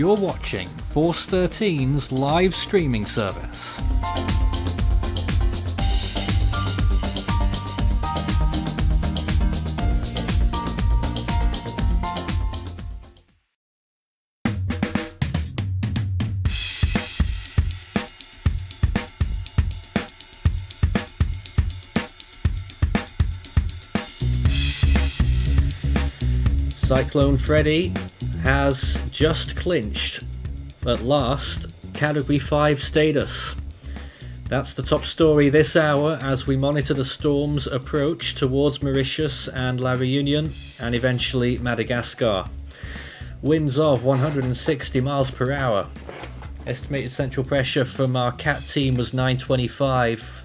You're watching Force 13's live streaming service. Cyclone Freddy has just clinched, at last, Category 5 status. That's the top story this hour as we monitor the storm's approach towards Mauritius and La Reunion and eventually Madagascar. Winds of 160 miles per hour. Estimated central pressure from our CAT team was 925.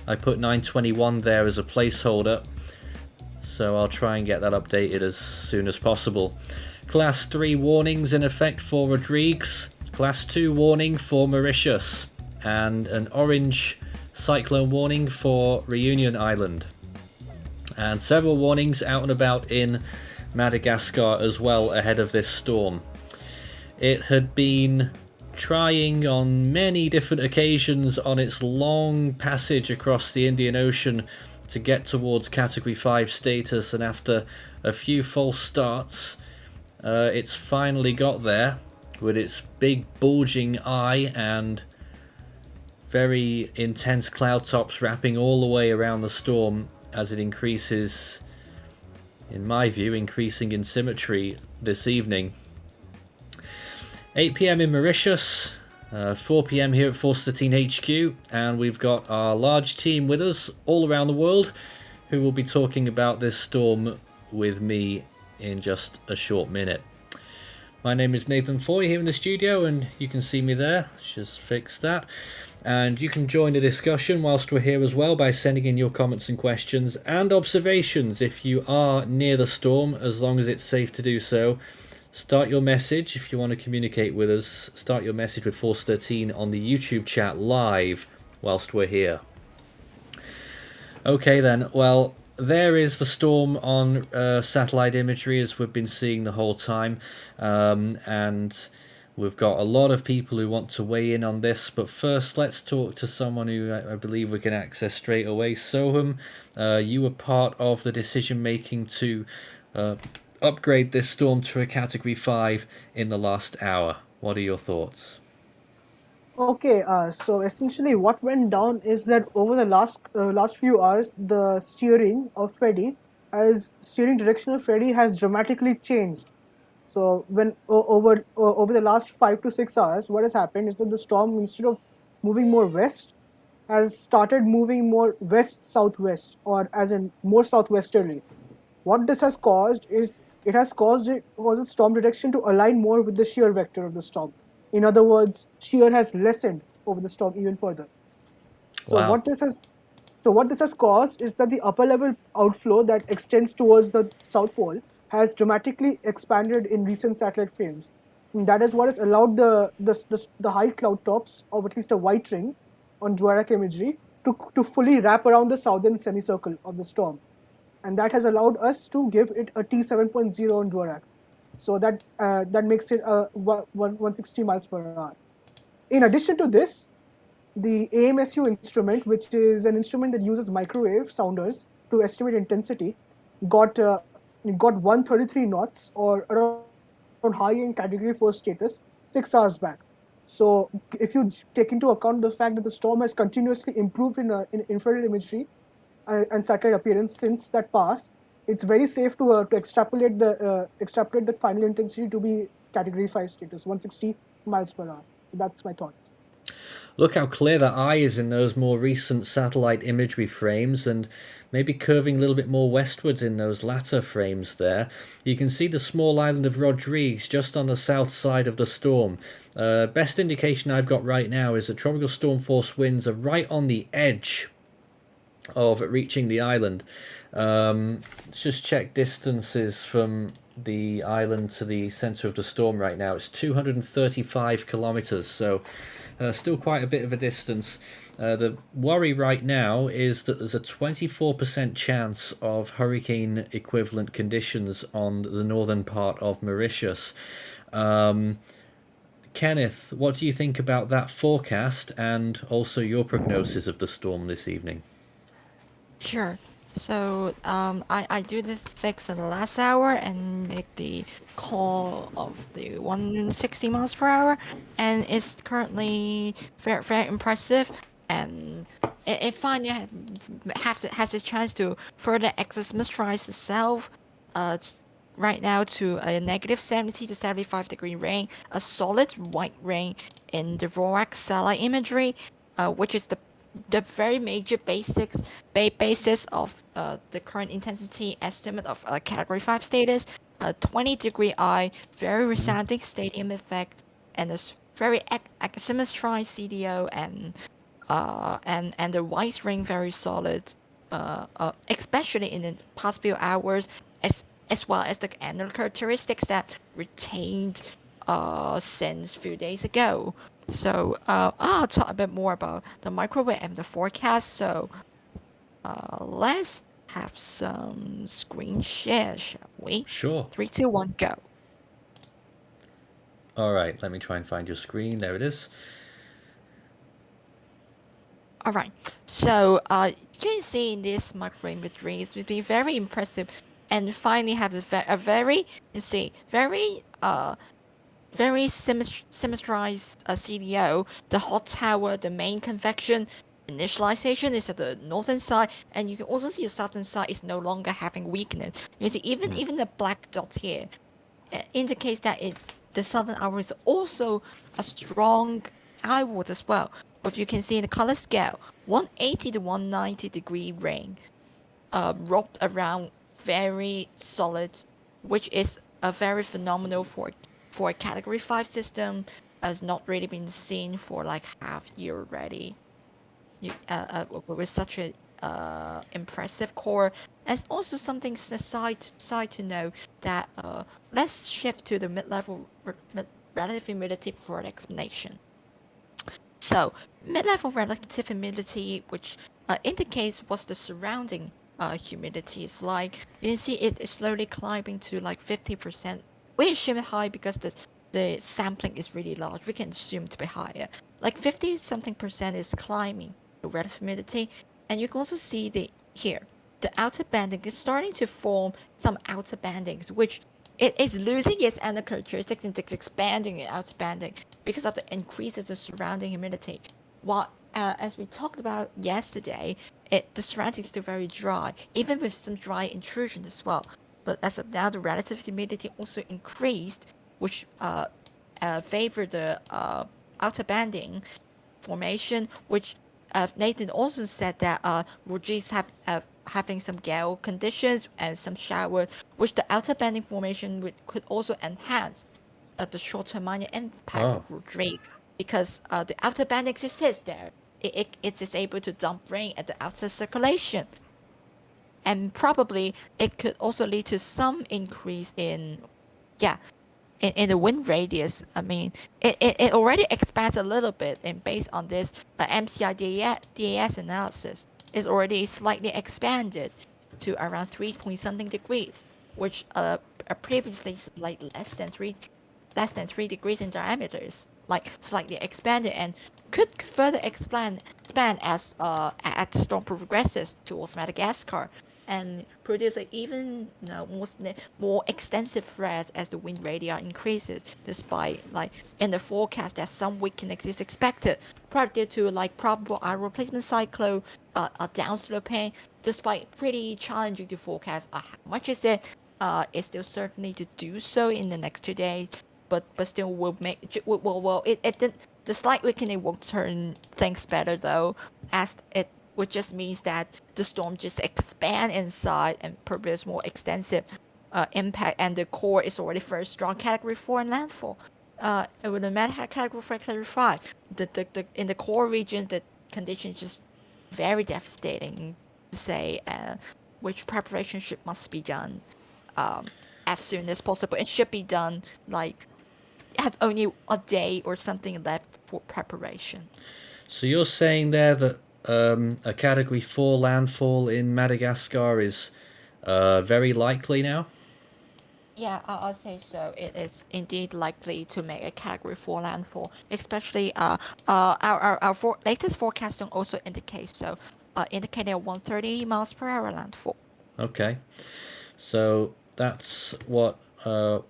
I put 921 there as a placeholder, so I'll try and get that updated as soon as possible. Class 3 warnings in effect for Rodrigues, Class 2 warning for Mauritius, and an orange cyclone warning for Reunion Island. And several warnings out and about in Madagascar as well ahead of this storm. It had been trying on many different occasions on its long passage across the Indian Ocean to get towards Category 5 status, and after a few false starts, it's finally got there with its big bulging eye and very intense cloud tops wrapping all the way around the storm as it increases, in my view, increasing in symmetry this evening. 8 PM in Mauritius, 4 PM here at Force 13 HQ, and we've got our large team with us all around the world who will be talking about this storm with me in just a short minute. My name is Nathan Foy here in the studio, and you can see me there. Just fix that. And you can join the discussion whilst we're here as well by sending in your comments and questions and observations if you are near the storm, as long as it's safe to do so. Start your message if you want to communicate with us. Start your message with Force 13 on the YouTube chat live whilst we're here. Okay then, well, there is the storm on satellite imagery as we've been seeing the whole time. And we've got a lot of people who want to weigh in on this. But first, let's talk to someone who I believe we can access straight away. Soham, you were part of the decision making to upgrade this storm to a Category 5 in the last hour. What are your thoughts? Okay, so essentially what went down is that over the last few hours, the steering direction of Freddy has dramatically changed. So when over the last 5 to 6 hours, what has happened is that the storm, instead of moving more west, has started moving more west-southwest, or as in more southwesterly. What this has caused is it has caused its storm direction to align more with the shear vector of the storm. In other words, shear has lessened over the storm even further. So Wow. what this has caused is that the upper level outflow that extends towards the South Pole has dramatically expanded in recent satellite frames. And that is what has allowed the high cloud tops, of at least a white ring on Dvorak imagery, to fully wrap around the southern semicircle of the storm. And that has allowed us to give it a T7.0 on Dvorak. So that makes it 160 miles per hour. In addition to this, the AMSU instrument, which is an instrument that uses microwave sounders to estimate intensity, got 133 knots, or around high-end Category 4 status, 6 hours back. So if you take into account the fact that the storm has continuously improved in infrared imagery and satellite appearance since that pass, it's very safe to extrapolate the final intensity to be Category 5 status, 160 miles per hour. So that's my thought. Look how clear that eye is in those more recent satellite imagery frames, and maybe curving a little bit more westwards in those latter frames there. You can see the small island of Rodrigues just on the south side of the storm. Best indication I've got right now is that tropical storm force winds are right on the edge of reaching the island. Let's just check distances from the island to the centre of the storm right now. It's 235 kilometres, so still quite a bit of a distance. The worry right now is that there's a 24% chance of hurricane equivalent conditions on the northern part of Mauritius. Kenneth, what do you think about that forecast and also your prognosis of the storm this evening? Sure. So I do the fix in the last hour and make the call of the 160 miles per hour, and it's currently very impressive, and it finally has a chance to further exometrize itself, uh, t- right now to a negative 70 to 75-degree range, a solid white range in the Vorax satellite imagery, which is the very major basis of the current intensity estimate of Category 5 status, 20-degree eye, very resounding stadium effect, and a very asymmetrized CDO, and the white ring very solid, especially in the past few hours, as well as the annual characteristics that retained since few days ago. So I'll talk a bit more about the microwave and the forecast. So let's have some screen share, shall we? Sure. 3, 2, 1, go. All right, let me try and find your screen. There it is. All right. So you can see in this microwave imagery, it's been very impressive, and finally have a very, you see, very symmetrized CDO. The hot tower, the main convection initialization is at the northern side, and you can also see the southern side is no longer having weakness. You see, even the black dot here indicates that the southern hour is also a strong eyeward as well. But you can see in the color scale, 180 to 190 degree range, wrapped around very solid, which is a very phenomenal for a Category 5 system, has not really been seen for like half year already. With such a impressive core, and also something side to know that let's shift to the mid-level relative humidity for an explanation. So mid-level relative humidity, which indicates what the surrounding humidity is like. You can see it is slowly climbing to like 50%. We assume it high because the sampling is really large. We can assume to be higher. Like 50 something percent is climbing the relative humidity, and you can also see the outer banding is starting to form some outer bandings, which it is losing its inner characteristics and it's expanding the outer banding because of the increase of the surrounding humidity. While as we talked about yesterday, the surrounding is still very dry, even with some dry intrusion as well. But as of now, the relative humidity also increased, which favored the outer banding formation, which Nathan also said that Rodrigues having some gale conditions and some shower, which the outer banding formation could also enhance the short-term minor impact of Rodrigues, because the outer band exists there. It is able to dump rain at the outer circulation, and probably it could also lead to some increase in the wind radius. I mean, it already expands a little bit, and based on this MCI DAS analysis, it's already slightly expanded to around 3 point something degrees, which previously like less than 3 degrees in diameters, like slightly expanded, and could further expand as the storm progresses towards Madagascar, and produce an even more extensive threat as the wind radii increases, despite like in the forecast that some weakening is expected, probably due to like probable eye replacement cyclone, a downsloping. Despite pretty challenging to forecast how much is it, it's still certainly to do so in the next 2 days, but still will make it didn't. The slight weakening will turn things better though, as it which just means that the storm just expand inside and produce more extensive impact, and the core is already very strong Category 4 in landfall. With the Category 4, Category 5, in the core region, the condition is just very devastating to say, which preparation must be done as soon as possible. It should be done like have only a day or something left for preparation. So you're saying there that a Category 4 landfall in Madagascar is very likely now? Yeah, I'll say so. It is indeed likely to make a Category 4 landfall, especially our latest forecasting also indicates so, indicating a 130 miles per hour landfall. Okay, so that's what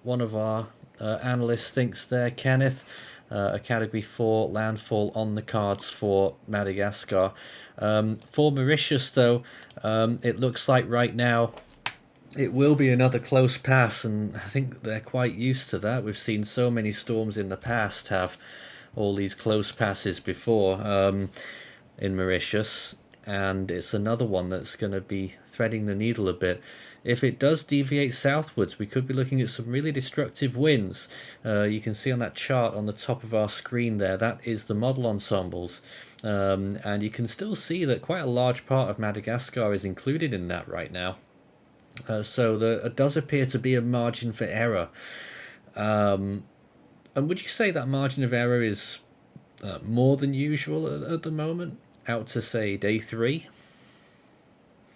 one of our analysts thinks there, Kenneth. A Category 4 landfall on the cards for Madagascar. For Mauritius, though, it looks like right now it will be another close pass, and I think they're quite used to that. We've seen so many storms in the past have all these close passes before in Mauritius, and it's another one that's going to be threading the needle a bit. If it does deviate southwards, we could be looking at some really destructive winds. You can see on that chart on the top of our screen there, that is the model ensembles. And you can still see that quite a large part of Madagascar is included in that right now. So there does appear to be a margin for error. And would you say that margin of error is more than usual at the moment, out to say day 3?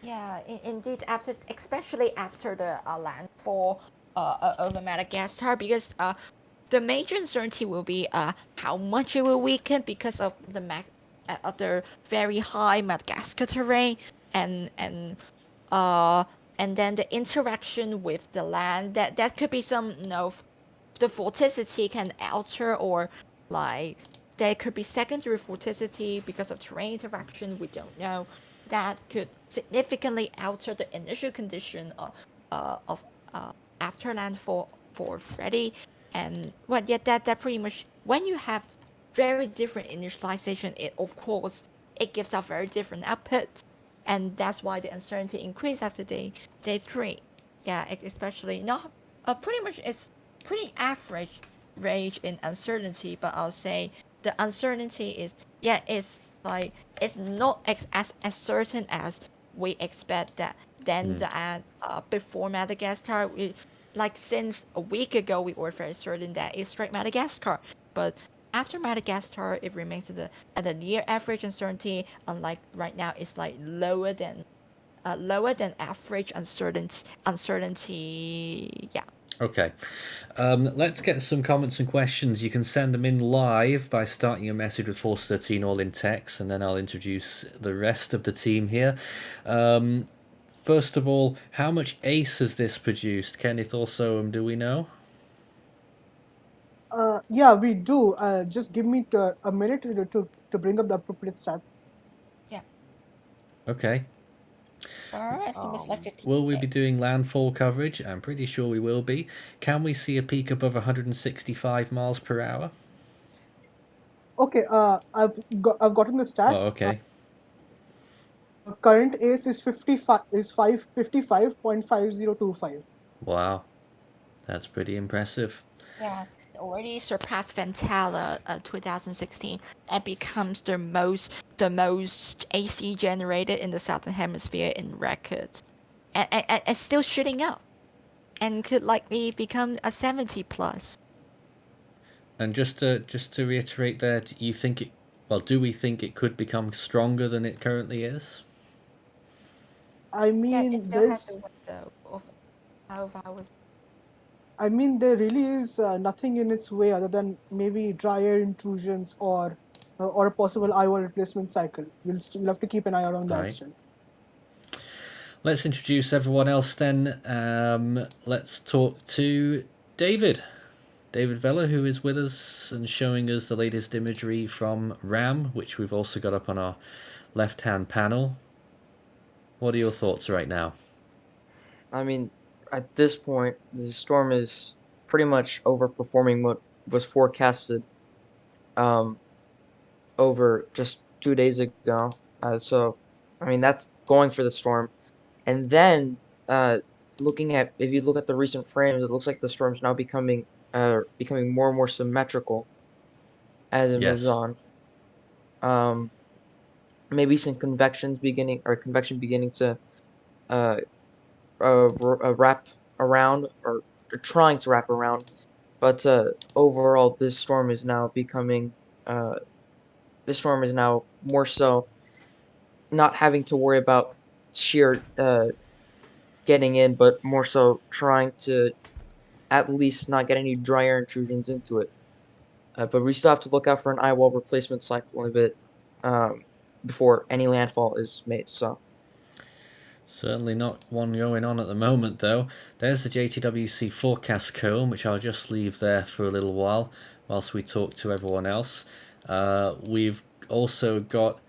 Yeah, indeed, especially after the landfall over Madagascar, because the major uncertainty will be how much it will weaken because of the very high Madagascar terrain and uh and then the interaction with the land that could be some the vorticity can alter, or like there could be secondary vorticity because of terrain interaction, we don't know, that could significantly alter the initial condition of after landfall for Freddy. And well, yeah, that pretty much, when you have very different initialization, it of course it gives out very different outputs, and that's why the uncertainty increased after day 3. Yeah, especially not pretty much it's pretty average range in uncertainty, but I'll say the uncertainty is, yeah, it's like it's not as certain as we expect that. Then the before Madagascar, like since a week ago, we were very certain that it's straight Madagascar, but after Madagascar, it remains at the near average uncertainty. Unlike right now, it's like lower than average uncertainty. Yeah. Okay. Let's get some comments and questions. You can send them in live by starting your message with Force 13 all in text, and then I'll introduce the rest of the team here. First of all, how much ACE has this produced? Kenneth or Soam, do we know? Yeah, we do. Just give me a minute to bring up the appropriate stats. Yeah. Okay. Our estimate is like 50. Will we be doing landfall coverage? I'm pretty sure we will be. Can we see a peak above 165 miles per hour? Okay, I've gotten the stats. Oh, okay. Current ACE is 55.5025. Wow. That's pretty impressive. Yeah, it already surpassed Ventala 2016 and becomes the most AC generated in the southern hemisphere in records, and still shooting up, and could likely become a 70 plus. And just to reiterate there, do we think it could become stronger than it currently is? I mean, it still has a window of 12 hours. I mean, there really is nothing in its way other than maybe dry air intrusions or a possible eye wall replacement cycle. We'll have to keep an eye out on that Right. still. Let's introduce everyone else then. Let's talk to David Vella, who is with us and showing us the latest imagery from RAM, which we've also got up on our left-hand panel. What are your thoughts right now? I mean, at this point, the storm is pretty much overperforming what was forecasted over just 2 days ago. So, I mean, that's going for the storm. And then, if you look at the recent frames, it looks like the storm's now becoming more and more symmetrical as it moves on. Maybe some convection beginning to wrap around, or trying to wrap around, but overall this storm is now more so not having to worry about sheer getting in, but more so trying to at least not get any dry air intrusions into it. But we still have to look out for an eye wall replacement cycle of it before any landfall is made. So Certainly not one going on at the moment, though. There's the JTWC forecast cone, which I'll just leave there for a little while whilst we talk to everyone else. We've also got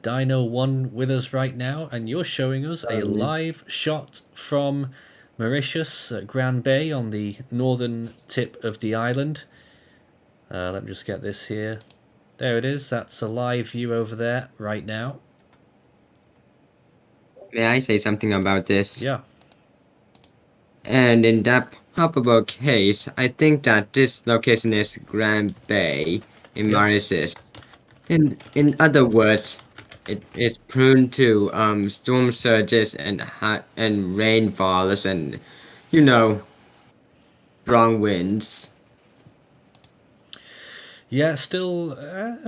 Dino 1 with us right now, and you're showing us a live shot from Mauritius at Grand Bay on the northern tip of the island. Let me just get this here. There it is. That's a live view over there right now. May I say something about this? Yeah. And in that probable case, I think that this location is Grand Bay in Yep. Mauritius. In other words, it is prone to storm surges and rainfalls and strong winds. Yeah, still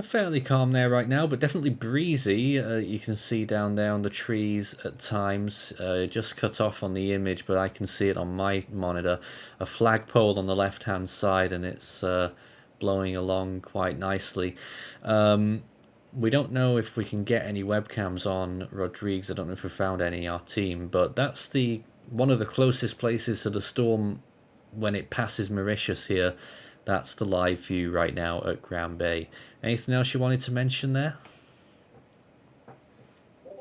fairly calm there right now, but definitely breezy. You can see down there on the trees at times. Just cut off on the image, but I can see it on my monitor. A flagpole on the left-hand side, and it's blowing along quite nicely. We don't know if we can get any webcams on Rodrigues. I don't know if we found any, our team, but that's one of the closest places to the storm when it passes Mauritius here. That's the live view right now at Grand Bay. Anything else you wanted to mention there?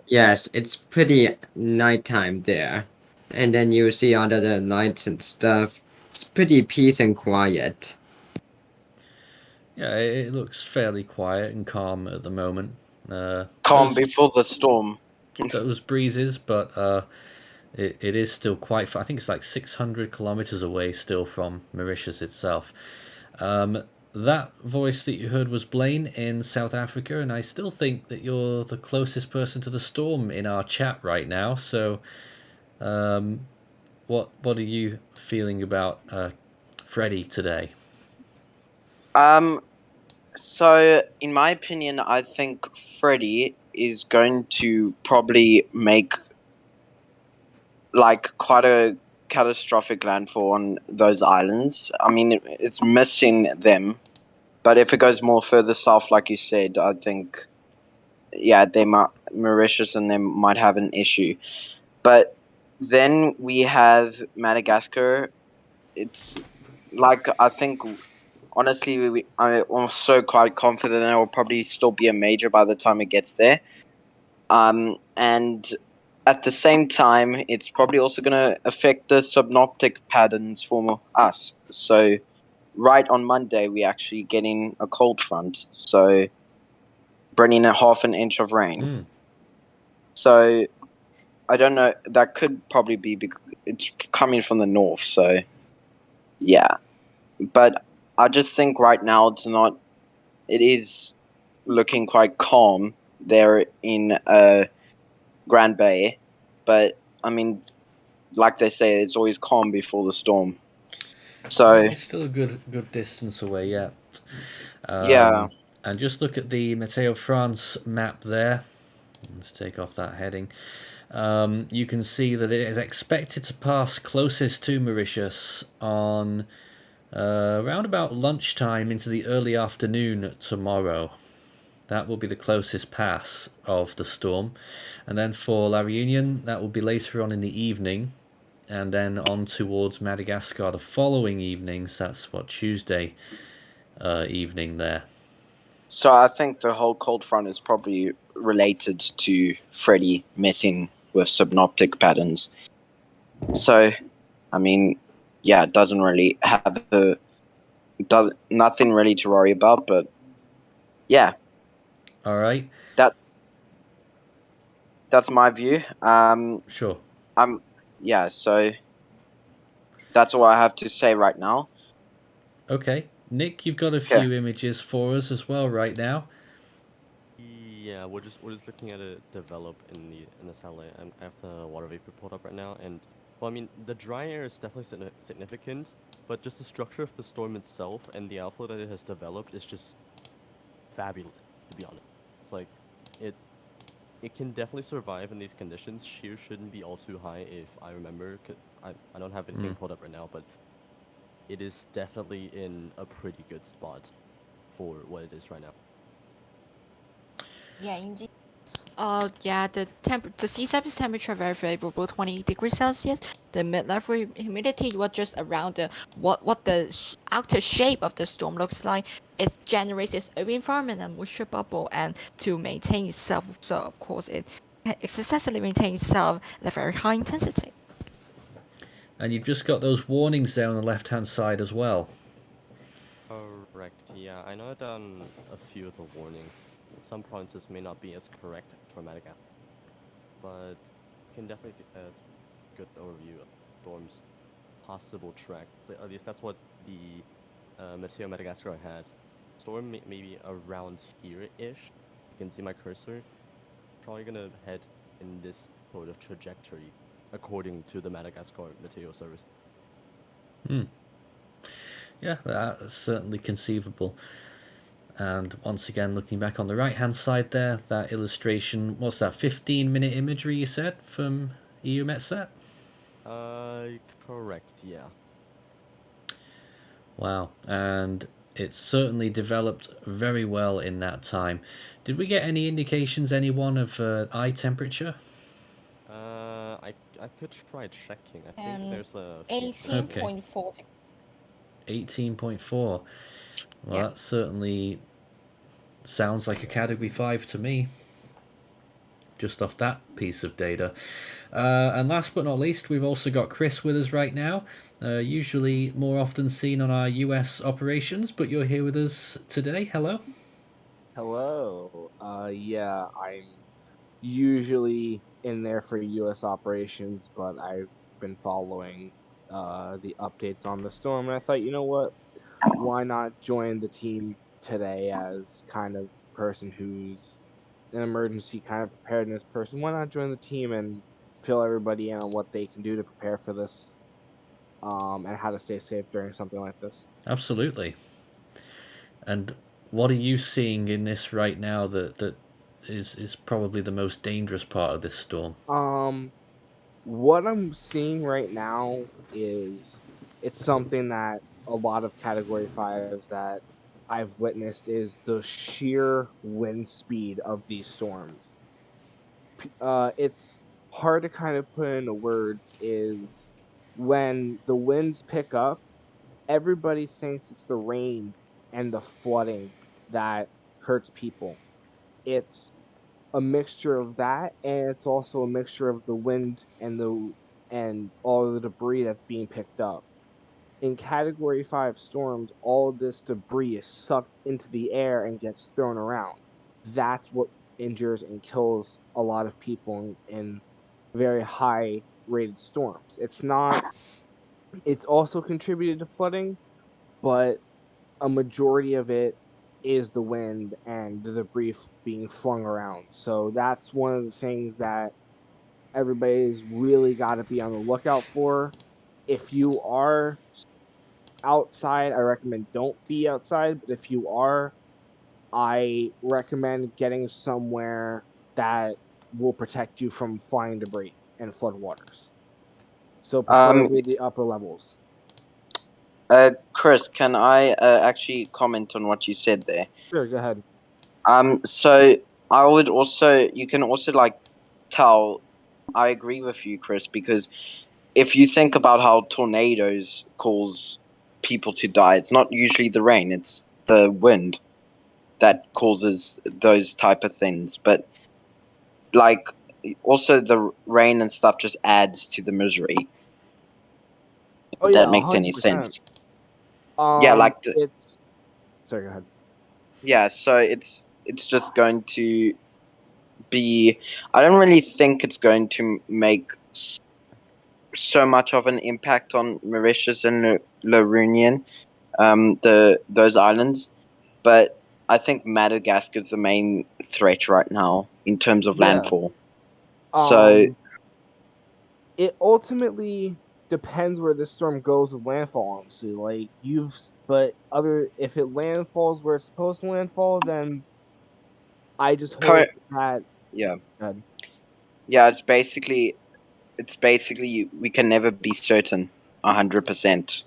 Yes, it's pretty nighttime there. And then you see under the lights and stuff. It's pretty peace and quiet. Yeah, it looks fairly quiet and calm at the moment. Calm before the storm. Those breezes, but it is still quite far. I think it's like 600 kilometers away still from Mauritius itself. That voice that you heard was Blaine in South Africa, and I still think that you're the closest person to the storm in our chat right now. So, what are you feeling about Freddy today? So in my opinion, I think Freddy is going to probably make like quite a catastrophic landfall on those islands. I mean, it's missing them, but if it goes more further south, like you said, I think, yeah, Mauritius and them might have an issue. But then we have Madagascar. It's like, I think, honestly, I'm also quite confident it will probably still be a major by the time it gets there. And at the same time, it's probably also going to affect the synoptic patterns for us. So right on Monday, we're actually getting a cold front, so bringing a half an inch of rain. So I don't know, that could probably be because it's coming from the north, so yeah. But I just think right now it is looking quite calm there in Grand Bay, but I mean, like they say, it's always calm before the storm. So it's still a good distance away yet. Yeah. And just look at the Meteo France map there. Let's take off that heading. You can see that it is expected to pass closest to Mauritius on around about lunchtime into the early afternoon tomorrow. That will be the closest pass of the storm. And then for La Reunion, that will be later on in the evening. And then on towards Madagascar the following evening. So that's Tuesday evening there. So I think the whole cold front is probably related to Freddy messing with synoptic patterns. So, I mean, yeah, it doesn't really have nothing really to worry about, but yeah. All right. That's my view. Sure. Yeah, so that's all I have to say right now. Okay. Nick, you've got a few images for us as well right now. Yeah, we're just looking at it develop in the satellite. I have the water vapor pulled up right now, and well, I mean, the dry air is definitely significant, but just the structure of the storm itself and the outflow that it has developed is just fabulous, to be honest. It's like it can definitely survive in these conditions. Shear shouldn't be all too high, if I remember. I don't have anything pulled up right now, but it is definitely in a pretty good spot for what it is right now. Yeah, indeed. Yeah, the sea surface temperature very favorable, 20 degrees Celsius. The mid-level humidity was just around the what the outer shape of the storm looks like. It generates its own environment and moisture bubble, and to maintain itself, so of course it successfully maintains itself at a very high intensity. And you've just got those warnings there on the left-hand side as well. Correct, yeah. I know down a few of the warnings. Some provinces may not be as correct for Madagascar, but you can definitely get a good overview of storm's possible track. So at least that's what the Meteor Madagascar had. Storm maybe around here-ish. You can see my cursor. Probably gonna head in this sort of trajectory, according to the Madagascar Meteor Service. Yeah, that's certainly conceivable. And once again, looking back on the right-hand side there, that illustration, what's that, 15-minute imagery you said from EUMETSAT? Correct, yeah. Wow, and it's certainly developed very well in that time. Did we get any indications, anyone, of eye temperature? I could try checking. I think there's a few 18.4. 18.4. Well, Yeah. that certainly sounds like a Category 5 to me, just off that piece of data. And last but not least, we've also got Chris with us right now, usually more often seen on our US operations, but you're here with us today. Hello. Hello. Yeah, I'm usually in there for U.S. operations, but I've been following the updates on the storm, and I thought, you know what? Why not join the team today as kind of person who's an emergency kind of preparedness person? Why not join the team and fill everybody in on what they can do to prepare for this, and how to stay safe during something like this? Absolutely. And what are you seeing in this right now that is probably the most dangerous part of this storm? What I'm seeing right now is it's something that a lot of Category 5s that I've witnessed is the sheer wind speed of these storms. It's hard to kind of put into words is when the winds pick up, everybody thinks it's the rain and the flooding that hurts people. It's a mixture of that, and it's also a mixture of the wind and all of the debris that's being picked up. In Category 5 storms, all of this debris is sucked into the air and gets thrown around. That's what injures and kills a lot of people in very high rated storms. It's also contributed to flooding, but a majority of it is the wind and the debris being flung around. So that's one of the things that everybody's really got to be on the lookout for. If you are outside, I recommend don't be outside, but if you are, I recommend getting somewhere that will protect you from flying debris and floodwaters. So preferably the upper levels. Chris, can I actually comment on what you said there? Sure, go ahead. So I would also, you can also like tell, I agree with you, Chris, because if you think about how tornadoes cause people to die, it's not usually the rain, it's the wind that causes those type of things. But like also the rain and stuff just adds to the misery. Oh, if yeah, that makes any 100%. sense. Yeah, like it's. Sorry, go ahead. Yeah, so it's just going to be. I don't really think it's going to make so much of an impact on Mauritius and La Reunion, those islands, but I think Madagascar is the main threat right now in terms of landfall. So it ultimately depends where this storm goes with landfall, honestly. Like if it landfalls where it's supposed to landfall, then I just hope that yeah. Go ahead. Yeah, it's basically we can never be certain 100%.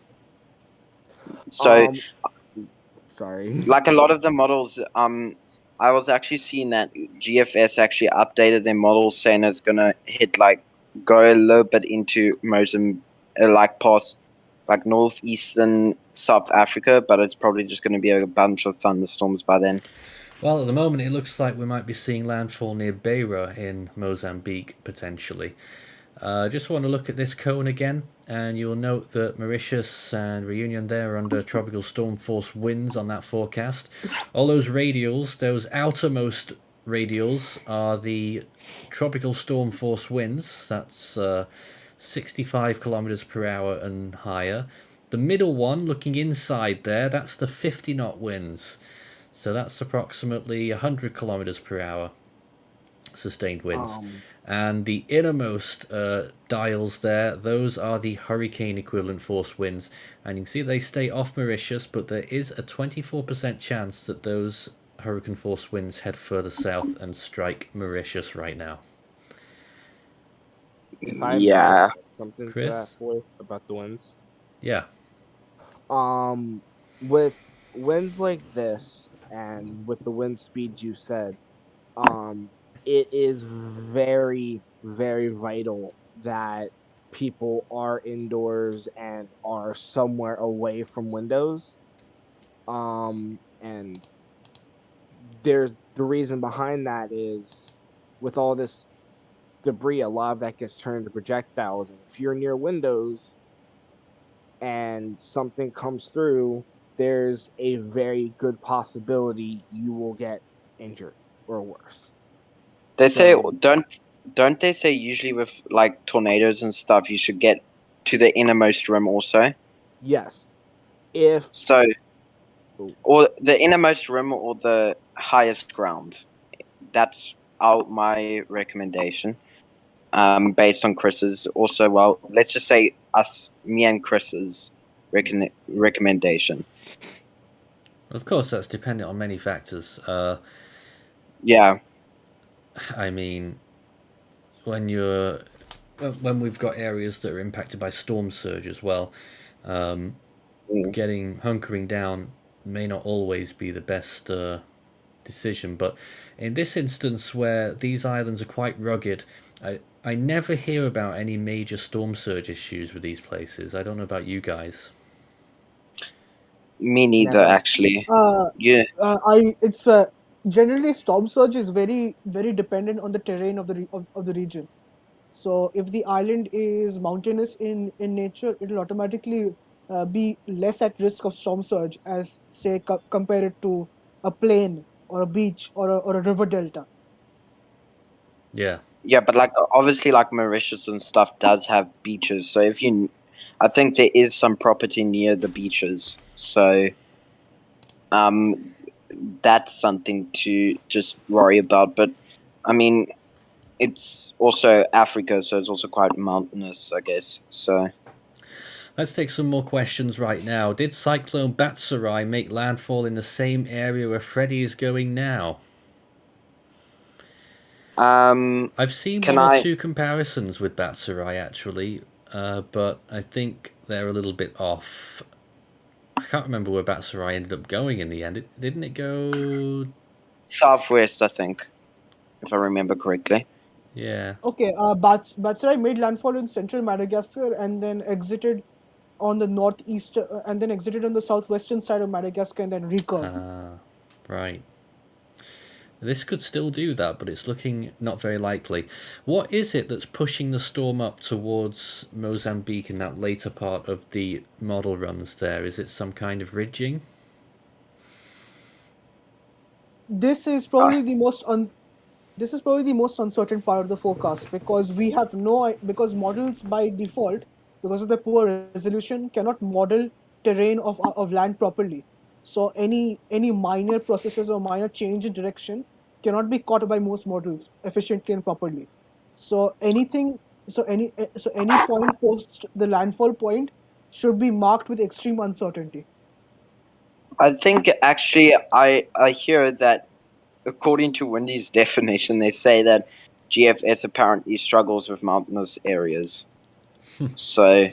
So, Sorry. like a lot of the models, I was actually seeing that GFS actually updated their models, saying it's gonna go a little bit into Mozambique, like past like northeastern South Africa, but it's probably just gonna be a bunch of thunderstorms by then. Well, at the moment, it looks like we might be seeing landfall near Beira in Mozambique, potentially. Just want to look at this cone again, and you'll note that Mauritius and Reunion there are under tropical storm force winds on that forecast. All those radials, those outermost radials, are the tropical storm force winds. That's 65 kilometers per hour and higher. The middle one, looking inside there, that's the 50 knot winds. So that's approximately 100 kilometers per hour sustained winds. And the innermost dials there, those are the hurricane equivalent force winds. And you can see they stay off Mauritius, but there is a 24% chance that those hurricane force winds head further south and strike Mauritius right now. If I Yeah. may add something Chris? to that boy about the winds. Yeah. With winds like this and with the wind speed you said, it is very, very vital that people are indoors and are somewhere away from windows. And there's the reason behind that is with all this debris, a lot of that gets turned into projectiles. And if you're near windows and something comes through, there's a very good possibility you will get injured or worse. They say So- don't they say usually with like tornadoes and stuff you should get to the innermost rim also? Yes. If So, or the innermost rim or the highest ground. That's my recommendation. Based on Chris's also, well, let's just say me and Chris's recommendation. Of course, that's dependent on many factors. Yeah. I mean, when we've got areas that are impacted by storm surge as well, hunkering down may not always be the best decision. But in this instance, where these islands are quite rugged, I never hear about any major storm surge issues with these places. I don't know about you guys. Me neither, Never. actually. Yeah. It's generally storm surge is very very dependent on the terrain of the region. So if the island is mountainous in nature, it will automatically be less at risk of storm surge as say compare it to a plain or a beach or a river delta. Yeah. Yeah, but like obviously, like Mauritius and stuff does have beaches. So I think there is some property near the beaches. So, that's something to just worry about. But I mean, it's also Africa, so it's also quite mountainous, I guess. So. Let's take some more questions right now. Did Cyclone Batsarai make landfall in the same area where Freddy is going now? I've seen one or two comparisons with Batsarai actually, but I think they're a little bit off. I can't remember where Batsarai ended up going in the end. Didn't it go southwest, I think, if I remember correctly? Yeah. Okay, Batsarai made landfall in central Madagascar and then exited on the northeast, and then exited on the southwestern side of Madagascar and then recurved. Right. This could still do that, but it's looking not very likely. What is it that's pushing the storm up towards Mozambique in that later part of the model runs there? Is it some kind of ridging? This is probably the most uncertain part of the forecast because we have because models by default, because of the poor resolution, cannot model terrain of land properly. So any minor processes or minor change in direction cannot be caught by most models efficiently and properly. So any point post the landfall point should be marked with extreme uncertainty. I think actually I hear that according to Wendy's definition, they say that GFS apparently struggles with mountainous areas. So,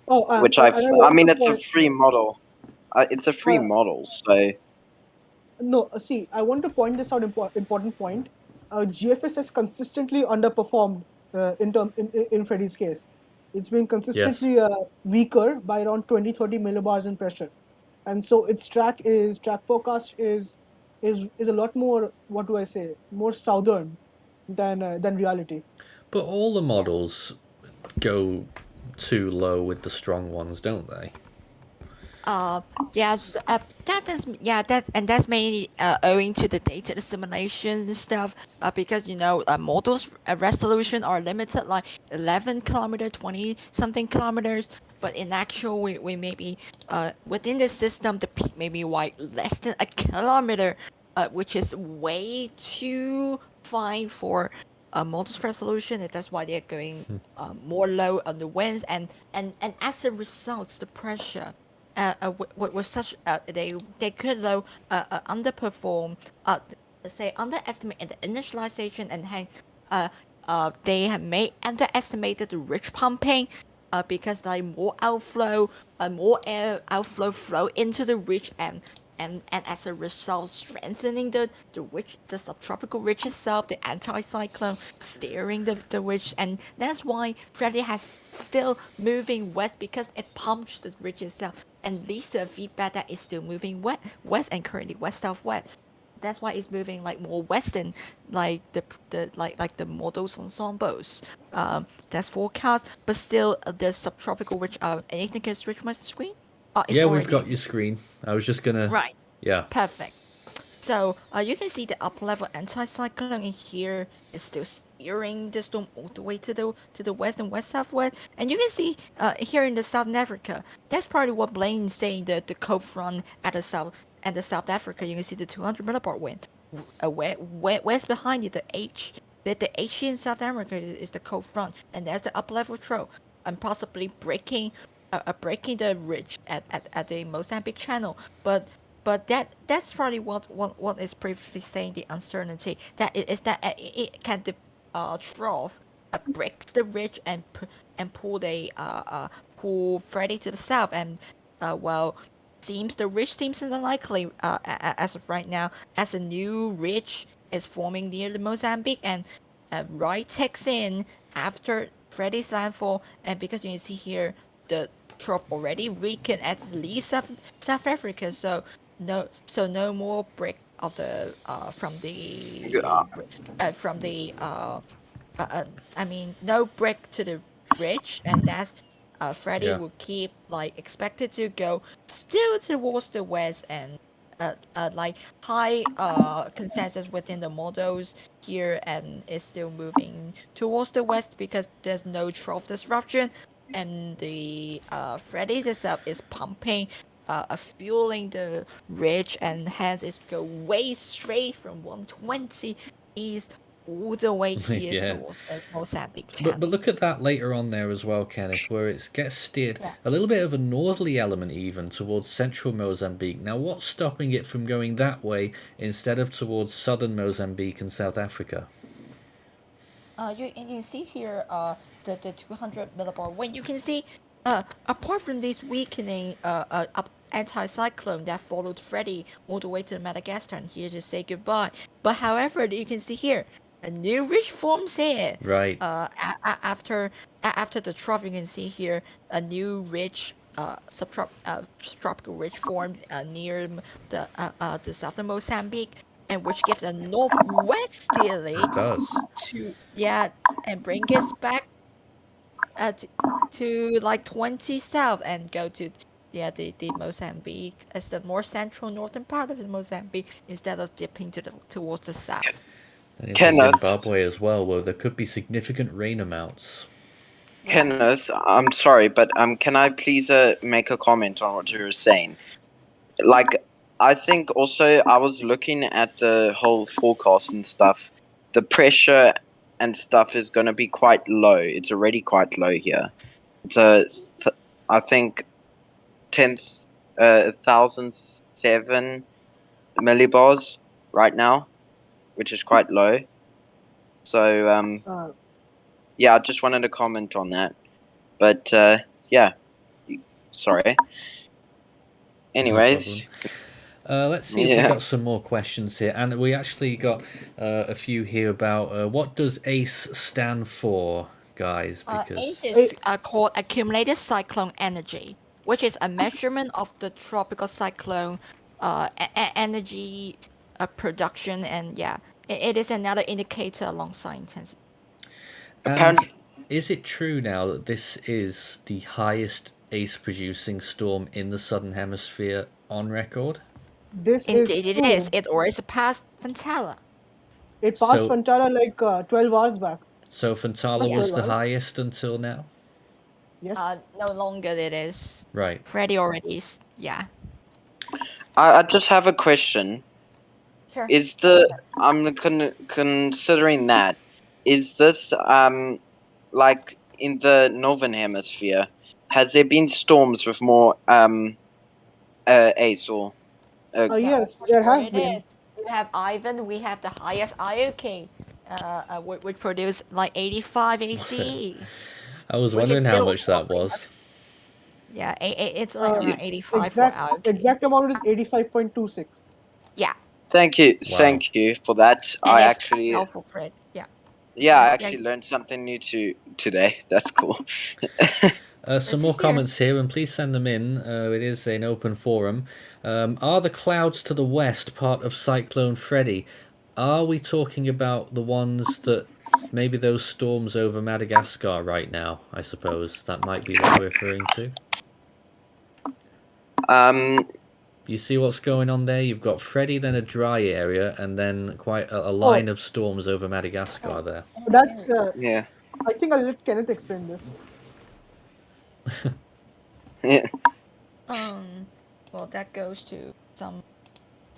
Oh, which and I want to it's a point. free model. It's a free model, so No, see, I want to point this out. Important point. GFS has consistently underperformed in Freddy's case. It's been Yes. consistently weaker by around 20-30 millibars in pressure, and so its track forecast is a lot more, what do I say, more southern than reality. But all the models go too low with the strong ones, don't they? Yes, that's mainly owing to the data simulation and stuff. Because models resolution are limited like 11 kilometer, 20 something kilometers. But in actual, we may be within the system, the peak may be like less than a kilometer, which is way too fine for models resolution. And that's why they're going more low on the winds, and as a result, the pressure was such they could though underperform say underestimate in the initialization, and hence they have made underestimated the ridge pumping because like more outflow more air outflow flow into the ridge, and as a result strengthening the ridge, the subtropical ridge itself, the anticyclone steering the ridge, and that's why Freddy has still moving west, because it pumps the ridge itself and leads to a feedback that is still moving west and currently west-southwest. That's why it's moving like more western, like the models ensembles. That's forecast, but still the subtropical ridge. Anything can switch my screen? It's Yeah, we've already got your screen. I was just gonna. right. Yeah. Perfect. So you can see the upper level anticyclone in here is still steering the storm all the way to the west and west southwest, and you can see here in the Southern Africa. That's probably what Blaine is saying. The cold front at the south and the South Africa. You can see the 200 millibar wind. Where's behind it? The H in South Africa is the cold front, and that's the upper level trough, and possibly breaking the ridge at the Mozambique Channel, but that's probably what is previously saying the uncertainty that it is that it can trough breaks the ridge and pull Freddy to the south, and well, seems the ridge seems unlikely as of right now, as a new ridge is forming near the Mozambique, and right takes in after Freddy's landfall, and because you can see here the trough already weakened as it leaves South Africa, so no more break of the from the I mean no break to the ridge, and that's Freddy Yeah. will keep like expected to go still towards the west, and like high consensus within the models here, and is still moving towards the west because there's no trough disruption, and the Freddy itself is pumping fueling the ridge, and hence it's go way straight from 120 east all the way here Yeah. towards the Mozambique But Channel. look at that later on there as well, Kenneth, where it gets steered Yeah. a little bit of a northerly element even towards central Mozambique. Now, what's stopping it from going that way instead of towards southern Mozambique and South Africa? You see here the 200 millibar wind. You can see apart from this weakening up anticyclone that followed Freddy all the way to Madagascar and here to say goodbye. But however, you can see here a new ridge forms here. Right. After the trough, you can see here a new ridge subtropical ridge formed near the southern Mozambique, and which gives a northwesterly It does. and bring us back to like 20 south and go to the Mozambique as the more central northern part of the Mozambique instead of dipping towards the south. And into Kenneth. Zimbabwe as well, where there could be significant rain amounts. Kenneth, I'm sorry, but can I please make a comment on what you were saying? Like, I think also I was looking at the whole forecast and stuff. The pressure and stuff is going to be quite low. It's already quite low here. It's I think 10,007 millibars right now, which is quite low. So yeah, I just wanted to comment on that. But yeah. Sorry. No Anyways, problem. Let's see if we've yeah. got some more questions here. And we actually got a few here about what does ACE stand for, guys? Because ACE is called accumulated cyclone energy, which is a measurement of the tropical cyclone energy production, and yeah, it is another indicator alongside intensity. and Apparently, is it true now that this is the highest ACE-producing storm in the southern hemisphere on record? This Indeed, is it true. is. It already surpassed Fantala. It passed So- Fantala like 12 hours back. So Fantala Not was sure, the guys. highest until now? Yes. No longer it is. Right. Freddy already is. Yeah. I just have a question. Sure. Is I'm considering that, is this like in the northern hemisphere, has there been storms with more ACE or Yes, for there sure have it been. is. We have Ivan. We have the highest IOK, which produced like 85 ACE. I was Which is wondering how still much that probably was. Yeah, it's like around 85 Exact for IOK. exact amount is 85.26. Yeah. Thank you, Wow. thank you for that. And I it's actually, helpful, Fred. Yeah. yeah, I Yeah, actually learned something new today. That's cool. Some to more hear. comments here, and please send them in. It is an open forum. Are the clouds to the west part of Cyclone Freddy? Are we talking about the ones that maybe those storms over Madagascar right now? I suppose that might be what we're referring to. You see what's going on there? You've got Freddy, then a dry area, and then quite a line of storms over Madagascar there. That's Yeah, I think I'll let Kenneth explain this. yeah. Well, that goes to some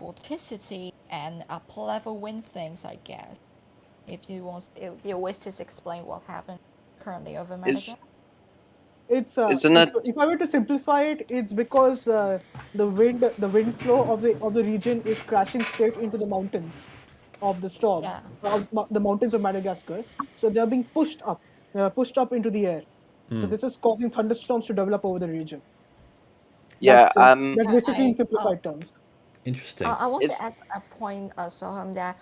vorticity and upper level wind things, I guess. If you wish to explain what happened currently over Madagascar. It's Isn't it? if I were to simplify it, it's because the wind flow of the region is crashing straight into the mountains of the storm, Yeah. the mountains of Madagascar. So they are being pushed up into the air. So this is causing thunderstorms to develop over the region. Yeah. That's basically in simplified terms. Interesting. I want It's- to ask a point, Soham, that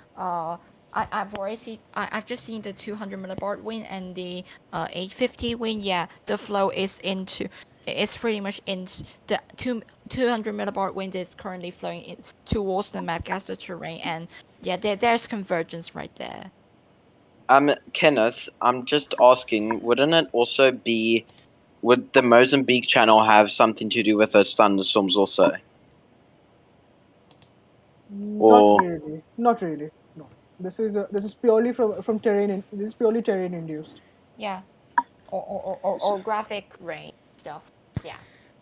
I've just seen the 200 millibar wind and the 850 wind. Yeah, the flow is it's pretty much in the 200 millibar wind is currently flowing towards the Madagascar terrain, and yeah, there's convergence right there. Kenneth, I'm just asking, wouldn't it also be, would the Mozambique Channel have something to do with those thunderstorms also? Or- Not really. No. This is purely from terrain. This is purely terrain induced. Yeah, or graphic rain stuff. Yeah,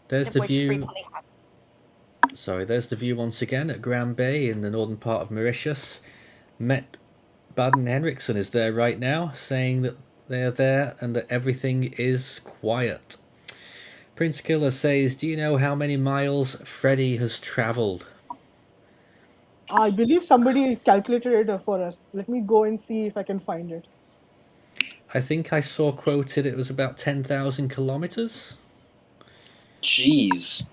There's the which view. frequently happens. Sorry, there's the view once again at Grand Bay in the northern part of Mauritius. Met Baden Henriksen is there right now, saying that they're there and that everything is quiet. Prince Killer says, do you know how many miles Freddy has travelled? I believe somebody calculated it for us. Let me go and see if I can find it. I think I saw quoted it was about 10,000 kilometres. Jeez.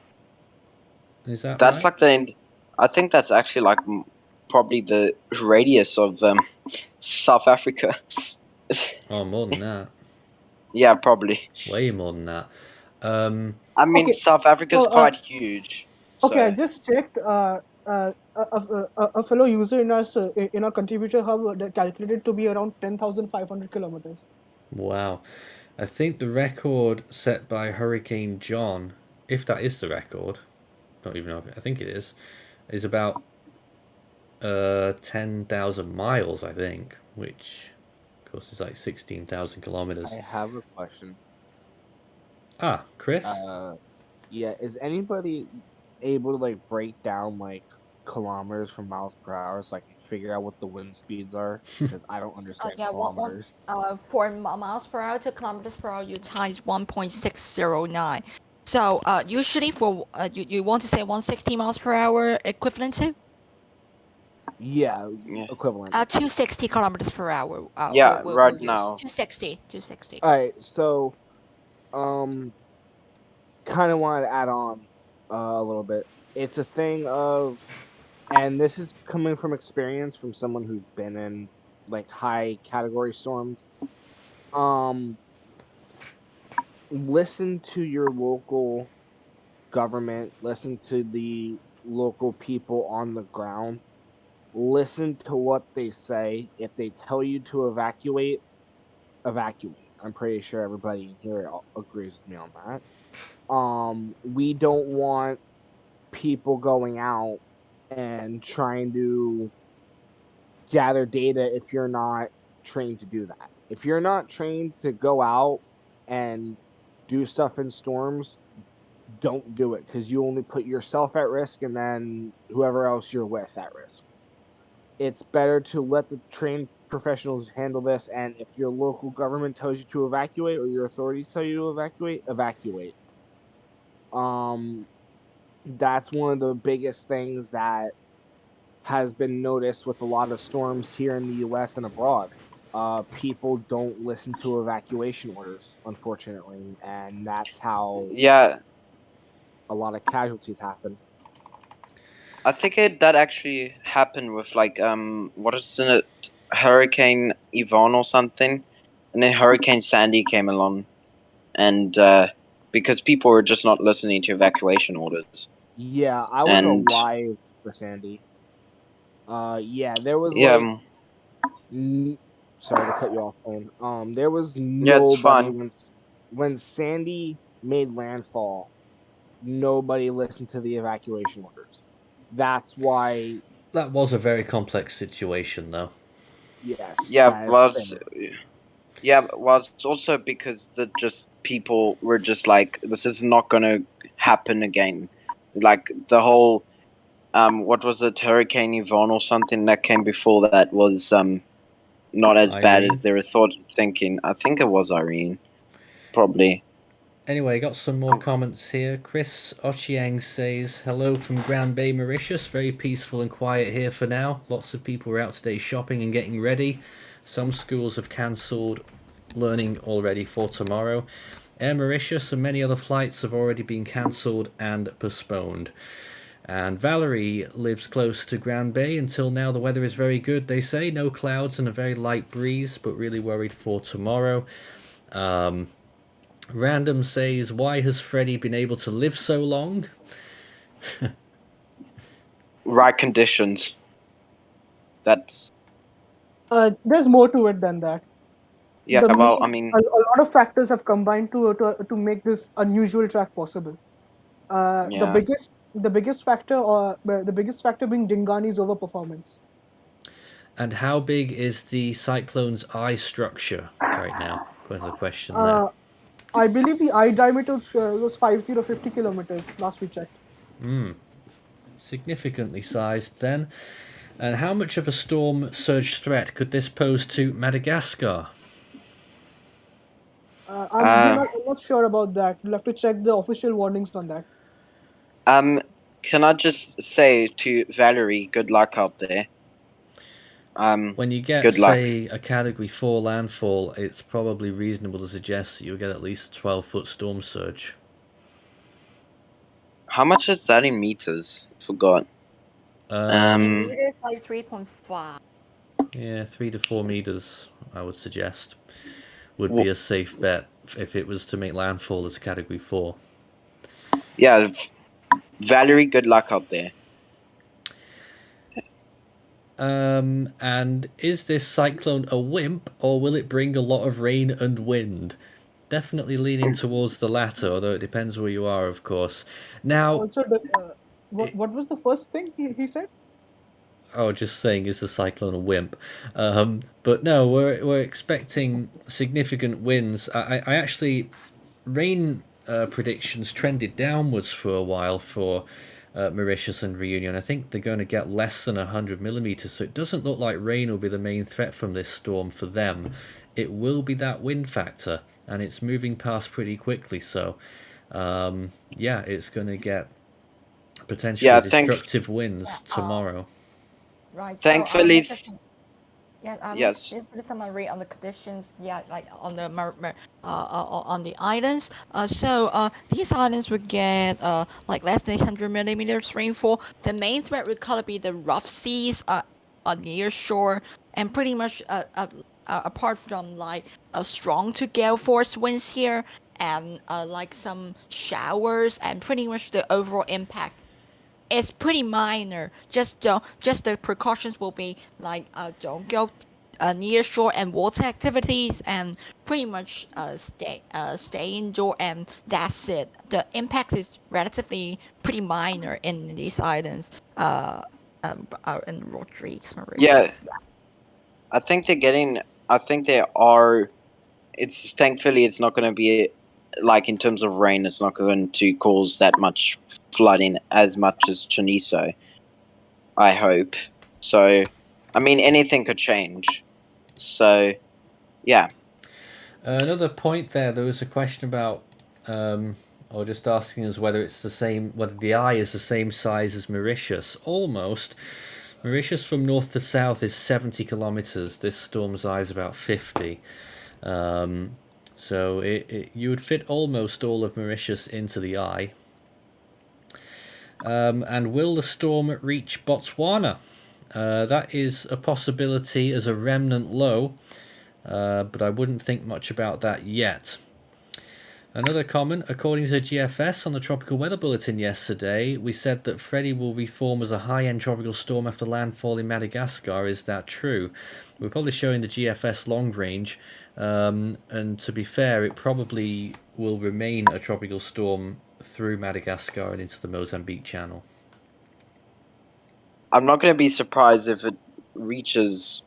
Is that That's right? like I think that's actually like probably the radius of South Africa. Oh, more than that. Yeah, probably. Way more than that. I mean, Okay. South Africa's So, quite huge. Okay, I so- just checked. A fellow user in our contributor hub that calculated to be around 10,500 kilometers. Wow. I think the record set by Hurricane John, if that is the record, don't even know, I think it is about 10,000 miles, I think, which, of course, is like 16,000 kilometers. I have a question. Ah, Chris? Yeah, is anybody able to like break down like kilometers from miles per hour so I can figure out what the wind speeds are? Because I don't understand Yeah, kilometers. for miles per hour to kilometers per hour, you times 1.609. So usually for you want to say 160 miles per hour equivalent to Yeah, Yeah. equivalent. 260 kilometers per hour. Yeah, right use now. 260. All right, so kind of wanted to add on a little bit. It's a thing of, and this is coming from experience from someone who's been in like high category storms. Listen to your local government, listen to the local people on the ground, listen to what they say. If they tell you to evacuate, evacuate. I'm pretty sure everybody here agrees with me on that. We don't want people going out and trying to gather data if you're not trained to do that. If you're not trained to go out and do stuff in storms, don't do it, because you only put yourself at risk and then whoever else you're with at risk. It's better to let the trained professionals handle this, and if your local government tells you to evacuate or your authorities tell you to evacuate, evacuate. That's one of the biggest things that has been noticed with a lot of storms here in the US and abroad. People don't listen to evacuation orders, unfortunately, and that's how Yeah, a lot of casualties happen. I think that actually happened with like what is it, Hurricane Yvonne or something, and then Hurricane Sandy came along, and because people were just not listening to evacuation orders. Yeah, I was And alive for Sandy. Yeah, there was yeah, like sorry to cut you off, Owen. There was yeah, it's nobody fine. when Sandy made landfall. Nobody listened to the evacuation orders. That's why. That was a very complex situation, though. Yes. Yeah, that is well, fair. it's also because the just people were just like, this is not gonna happen again. Like the whole what was it, Hurricane Yvonne or something that came before that was not as bad Irene. as they were thinking. I think it was Irene, probably. Anyway, got some more comments here. Chris Ochieng says, hello from Grand Bay, Mauritius. Very peaceful and quiet here for now. Lots of people are out today shopping and getting ready. Some schools have cancelled learning already for tomorrow. Air Mauritius and many other flights have already been cancelled and postponed. And Valerie lives close to Grand Bay. Until now, the weather is very good, they say. No clouds and a very light breeze, but really worried for tomorrow. Random says, why has Freddy been able to live so long? Right conditions. That's There's more to it than that. yeah. Well, I mean, a lot of factors have combined to make this unusual track possible. yeah. The biggest factor being Dingani's overperformance. And how big is the cyclone's eye structure right now? Quite a question there. I believe the eye diameter was 50 kilometers last we checked. Significantly sized then. And how much of a storm surge threat could this pose to Madagascar? I'm not sure about that. We'll have to check the official warnings on that. Can I just say to Valerie, good luck out there. When you get, say, a Category 4 landfall, it's probably reasonable to suggest that you'll get at least a 12-foot storm surge. How much is that in meters? Forgot. In meters, like 3.5. Yeah, 3 to 4 meters, I would suggest, would be a safe bet if it was to make landfall as a Category 4. Yeah, Valerie, good luck out there. And is this cyclone a wimp, or will it bring a lot of rain and wind? Definitely leaning towards the latter, although it depends where you are, of course. Now, Also, what was the first thing he said? Oh, just saying, is the cyclone a wimp? But no, we're expecting significant winds. I actually, rain predictions trended downwards for a while for Mauritius and Reunion. I think they're going to get less than 100 millimeters, so it doesn't look like rain will be the main threat from this storm for them. It will be that wind factor, and it's moving past pretty quickly. So, yeah, it's going to get potentially destructive winds tomorrow. Right. Thankfully, Yeah, Yes. just put a summary on the conditions. Yeah, like on the on the islands. These islands would get like less than 100 millimeters rainfall. The main threat would kind of be the rough seas on near shore, and pretty much apart from like a strong to gale force winds here, and like some showers, and pretty much the overall impact is pretty minor. Just the precautions will be like don't go near shore and water activities, and pretty much stay indoor, and that's it. The impact is relatively pretty minor in these islands. In Rodrigues, Mauritius. Yeah. I think they're getting. I think there are. It's thankfully it's not going to be like in terms of rain. It's not going to cause that much flooding as much as Chiniso. I hope. So, I mean, anything could change. So, yeah. Another point there was a question about, or just asking us whether it's the same, whether the eye is the same size as Mauritius. Almost. Mauritius from north to south is 70 kilometers. This storm's eye is about 50. So you would fit almost all of Mauritius into the eye. And will the storm reach Botswana? That is a possibility as a remnant low, but I wouldn't think much about that yet. Another comment, according to GFS on the Tropical Weather Bulletin yesterday, we said that Freddy will reform as a high-end tropical storm after landfall in Madagascar. Is that true? We're probably showing the GFS long range, and to be fair, it probably will remain a tropical storm through Madagascar and into the Mozambique Channel. I'm not going to be surprised if it reaches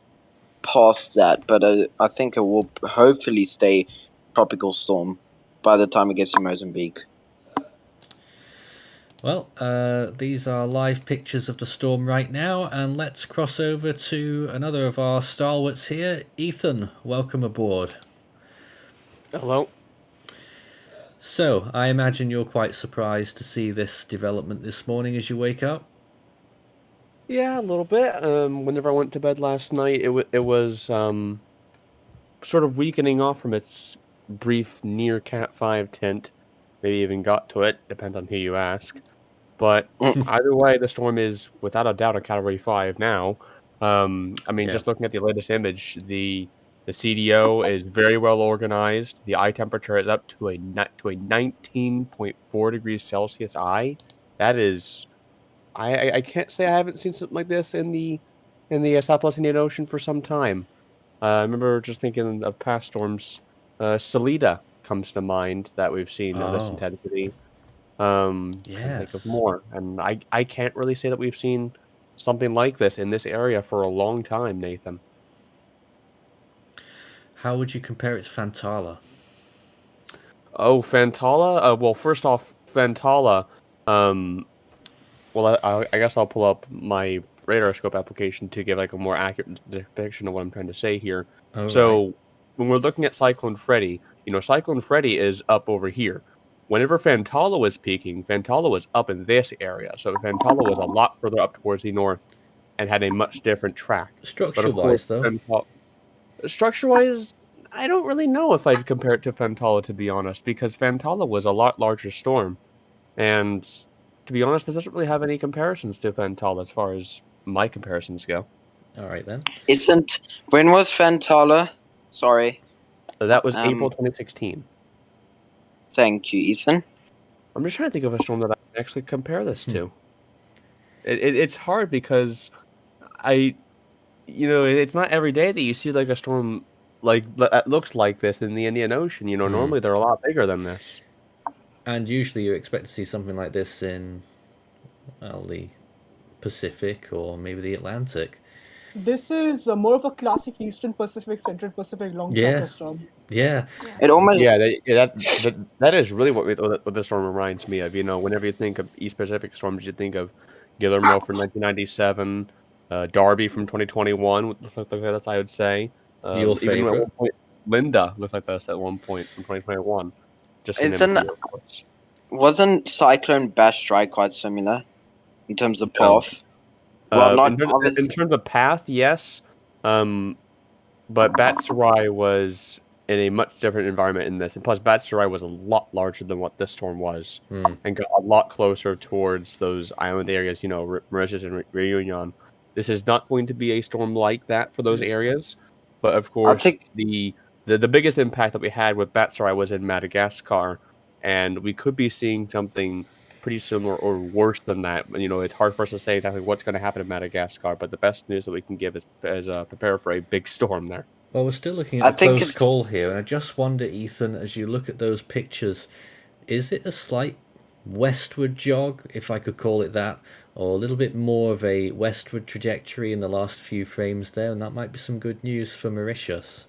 past that, but I think it will hopefully stay tropical storm by the time it gets to Mozambique. Well, these are live pictures of the storm right now, and let's cross over to another of our stalwarts here. Ethan, welcome aboard. Hello. So, I imagine you're quite surprised to see this development this morning as you wake up? Yeah, a little bit. Whenever I went to bed last night, it was sort of weakening off from its brief near Cat 5 tint. Maybe even got to it, depends on who you ask. But either way, the storm is without a doubt a Category 5 now. I mean, just looking at the latest image, the CDO is very well organized. The eye temperature is up to a 19.4 degrees Celsius eye. That is, I can't say I haven't seen something like this in the Southwest Indian Ocean for some time. I remember just thinking of past storms. Salida comes to mind that we've seen this intensity. Trying to think of more, and I can't really say that we've seen something like this in this area for a long time, Nathan. How would you compare it to Fantala? Oh, Fantala? Well, first off, Fantala, well, I guess I'll pull up my radar scope application to give like a more accurate depiction of what I'm trying to say here. So, when we're looking at Cyclone Freddy, Cyclone Freddy is up over here. Whenever Fantala was peaking, Fantala was up in this area. So Fantala was a lot further up towards the north and had a much different track. Structure-wise, though? Structure-wise, I don't really know if I'd compare it to Fantala, to be honest, because Fantala was a lot larger storm. And to be honest, this doesn't really have any comparisons to Fantala as far as my comparisons go. All right, then. When was Fantala? Sorry. So that was April 2016. Thank you, Ethan. I'm just trying to think of a storm that I can actually compare this to. It's hard because it's not every day that you see like a storm like that looks like this in the Indian Ocean. Normally they're a lot bigger than this. And usually you expect to see something like this in, the Pacific or maybe the Atlantic. This is more of a classic Eastern Pacific, Central Pacific long chapter storm. Yeah. It almost. Yeah, that is really what the storm reminds me of. Whenever you think of East Pacific storms, you think of Guillermo from 1997, Darby from 2021 looked like that, I would say. Your favorite? Even at one point, Linda looked like this at one point from 2021. Wasn't Cyclone Bash Strike quite similar in terms of path? Well, not in terms of path, yes. but Batsarai was in a much different environment in this, and plus Batsarai was a lot larger than what this storm was, and got a lot closer towards those island areas. Mauritius and Reunion. This is not going to be a storm like that for those areas, but of course think- the biggest impact that we had with Batsarai was in Madagascar, and we could be seeing something pretty similar or worse than that. It's hard for us to say exactly what's going to happen in Madagascar, but the best news that we can give is prepare for a big storm there. Well, we're still looking I at a think close it's- call here, and I just wonder, Ethan, as you look at those pictures, is it a slight westward jog, if I could call it that, or a little bit more of a westward trajectory in the last few frames there, and that might be some good news for Mauritius.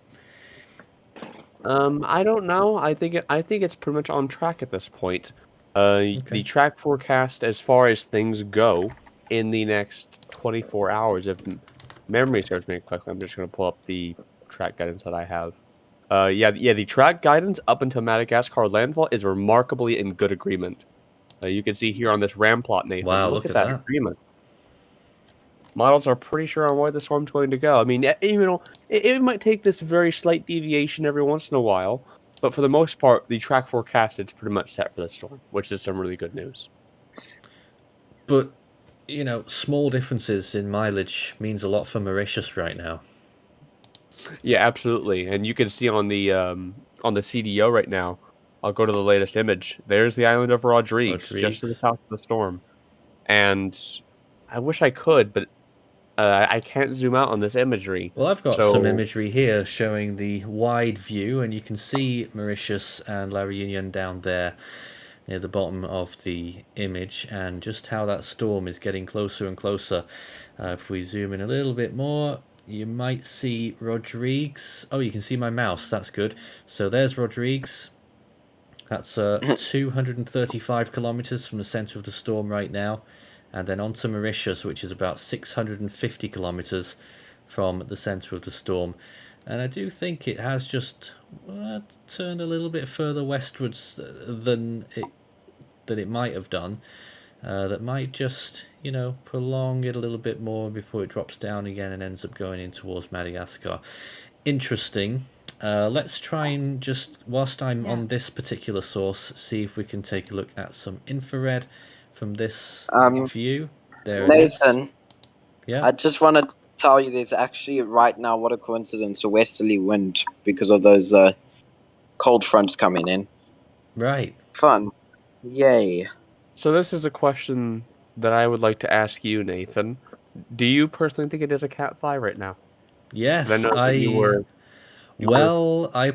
I don't know. I think it's pretty much on track at this point. The track forecast, as far as things go, in the next 24 hours, if memory serves me correctly, I'm just going to pull up the track guidance that I have. The track guidance up until Madagascar landfall is remarkably in good agreement. You can see here on this RAM plot, Nathan. Wow, look at that agreement. Models are pretty sure on where the storm's going to go. I mean, it might take this very slight deviation every once in a while, but for the most part, the track forecast is pretty much set for the storm, which is some really good news. But, small differences in mileage means a lot for Mauritius right now. Yeah, absolutely. And you can see on the CDO right now, I'll go to the latest image. There's the island of Rodrigues, just to the south of the storm. And I wish I could, but I can't zoom out on this imagery. Well, I've got some imagery here showing the wide view, and you can see Mauritius and La Reunion down there near the bottom of the image, and just how that storm is getting closer and closer. If we zoom in a little bit more, you might see Rodrigues. Oh, you can see my mouse. That's good. So there's Rodrigues. That's 235 kilometers from the center of the storm right now. And then on to Mauritius, which is about 650 kilometers from the center of the storm. And I do think it has just turned a little bit further westwards than it might have done. That might just, prolong it a little bit more before it drops down again and ends up going in towards Madagascar. Interesting. Let's try and just, whilst I'm on this particular source, see if we can take a look at some infrared from this view. There Nathan, it is. Yeah. I just wanted to tell you there's actually right now, what a coincidence, a westerly wind because of those cold fronts coming in. Right. Fun. Yay. So this is a question that I would like to ask you, Nathan. Do you personally think it is a Cat 5 right now? Yes, I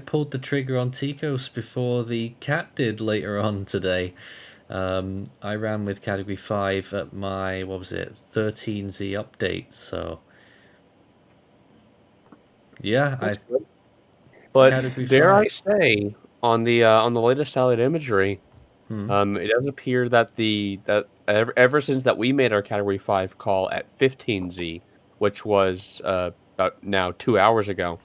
pulled the trigger on Ticos before the cat did later on today. I ran with Category 5 at my, 13Z update, so... Yeah, But dare I say, on the latest satellite imagery, it does appear that ever since that we made our Category 5 call at 15Z, which was about now 2 hours ago,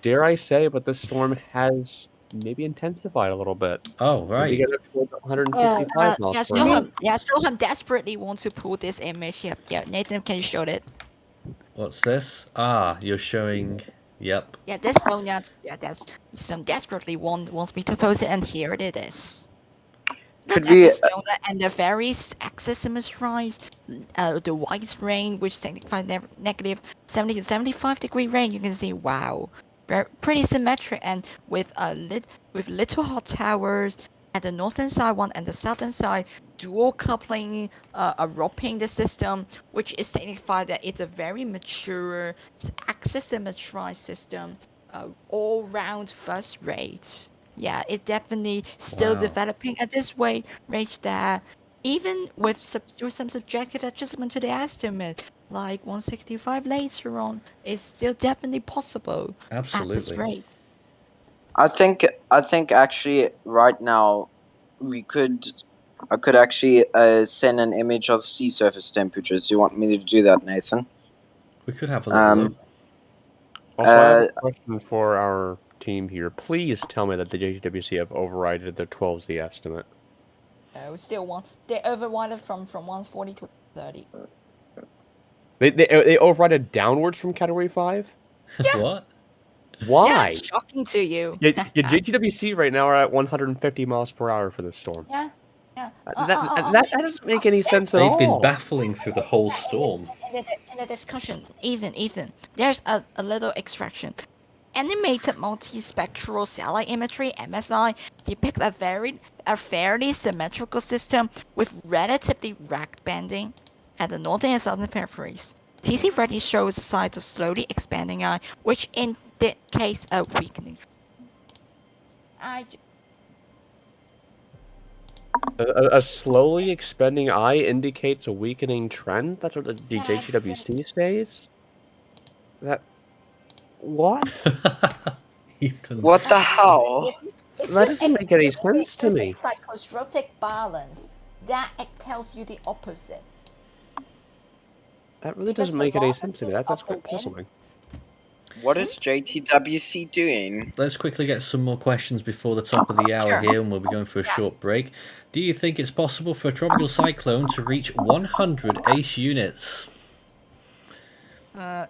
dare I say, but this storm has maybe intensified a little bit. Oh, right. Maybe get up to 165 miles per hour. Soham desperately wants to pull this image. Yeah, Nathan, can you show it? What's this? Ah, you're showing... Yep. Yeah, this one, that's some desperately wants me to post it, and here it is. Could we... And the very axis-symmetrized, the white rain, which signifies negative 70 to 75 degree rain, you can see, wow, pretty symmetric, and with little hot towers at the northern side one and the southern side, dual coupling, roping the system, which is signified that it's a very mature axis-symmetrized system, all-round first rate. Yeah, it definitely still developing at this rate that even with some subjective adjustment to the estimate, like 165 later on, it's still definitely possible. Absolutely. At this rate. I think actually right now I could actually send an image of sea surface temperatures. Do you want me to do that, Nathan? We could have a little look. Also, I have a question for our team here. Please tell me that the JWC have overridden their 12Z estimate. They overrided from 140 to 30. They overrided downwards from Category 5? Yeah. What? Why? Yeah, shocking to you. Your JTWC right now are at 150 miles per hour for the storm. Yeah. Yeah. That doesn't make any sense at They've all. been baffling through the whole storm. In the discussion, Ethan, there's a little extraction. Animated multispectral satellite imagery (MSI) depict a fairly symmetrical system with relatively ragged banding at the northern and southern peripheries. TC Freddy shows signs of slowly expanding eye, which indicates a weakening. A slowly expanding eye indicates a weakening trend? That's what the JTWC says? What? Ethan. What the hell? That doesn't make any sense to me. Psychostrophic balance. That tells you the opposite. That really doesn't make any sense to me. That's quite puzzling. What is JTWC doing? Let's quickly get some more questions before the top of the hour here, and we'll be going for a short break. Do you think it's possible for a tropical cyclone to reach 100 ACE units? Well,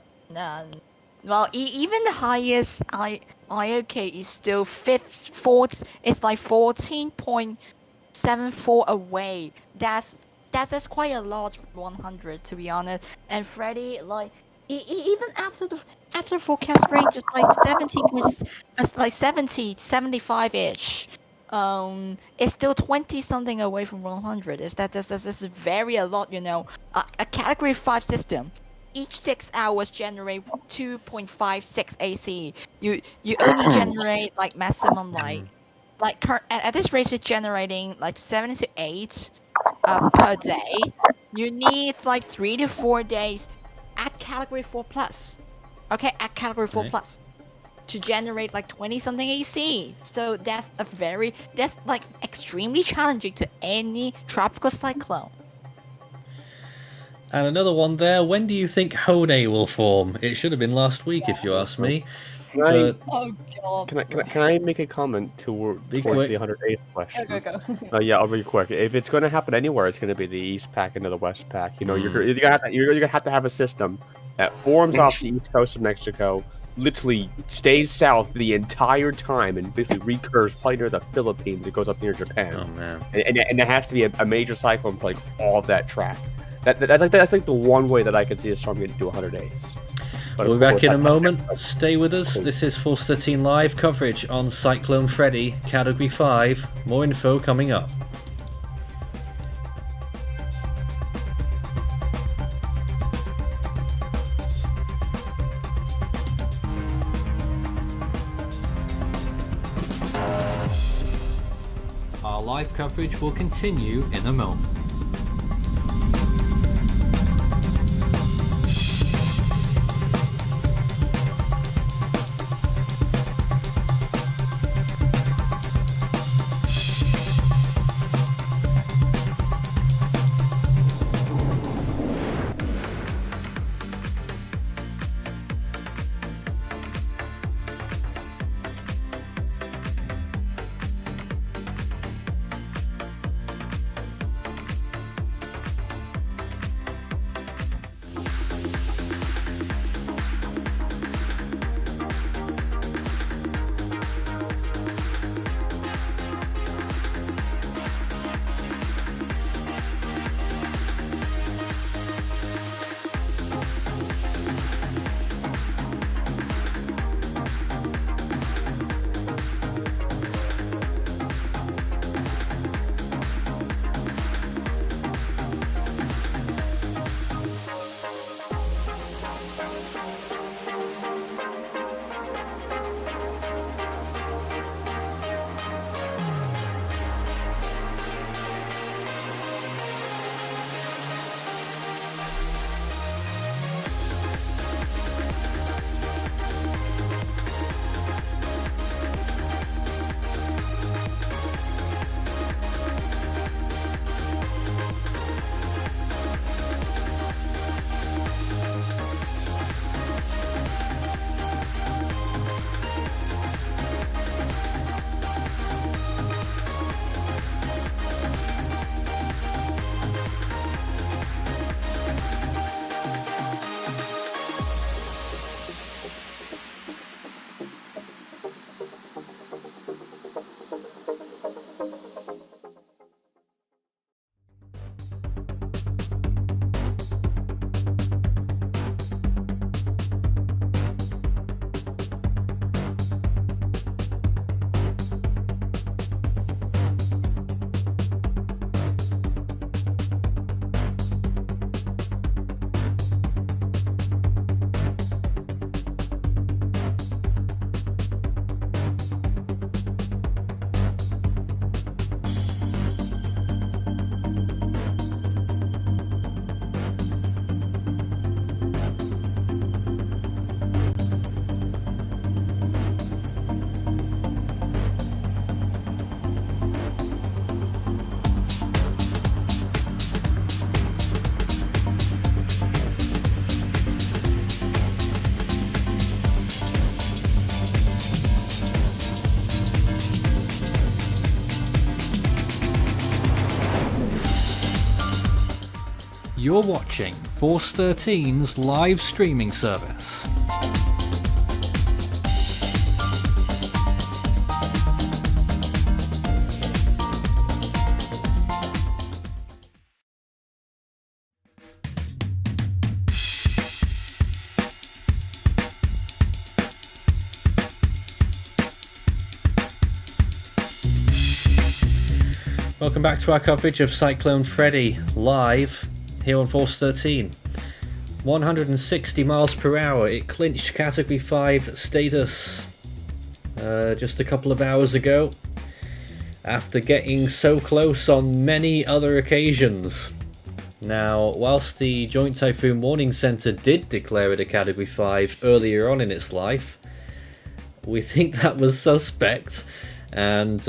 even the highest IOK is still it's like 14.74 away. That's quite a lot for 100, to be honest. And Freddy, like, even after forecast range is like 75-ish. It's still 20 something away from 100. This is very a lot, you know. A category 5 system. Each 6 hours generate 2.56 AC. You only generate like maximum at this rate it's generating like 7 to 8 per day. You need like 3 to 4 days at category 4 plus. Okay, at category 4 plus to generate like 20 something AC. So that's like extremely challenging to any tropical cyclone. And another one there, when do you think Hone will form? It should have been last week, if you ask me. Can I Oh god. make a comment towards the quick. 108th question? Go. Yeah, I'll be quick. If it's going to happen anywhere, it's going to be the East Pack into the West Pack. You know, you're gonna have to have a system that forms off the east coast of Mexico, literally stays south the entire time, and basically recurves probably near the Philippines. It goes up near Japan. Oh man. And there has to be a major cyclone for like all of that track. That's like the one way that I can see a storm getting to 100 days. We'll be back in a moment. Stay with us. This is Force 13 live coverage on Cyclone Freddy, Category 5. More info coming up. Our live coverage will continue in a moment. You're watching Force 13's live streaming service. Welcome back to our coverage of Cyclone Freddy live here on Force 13. 160 miles per hour, it clinched Category 5 status just a couple of hours ago after getting so close on many other occasions. Now, whilst the Joint Typhoon Warning Centre did declare it a Category 5 earlier on in its life, we think that was suspect, and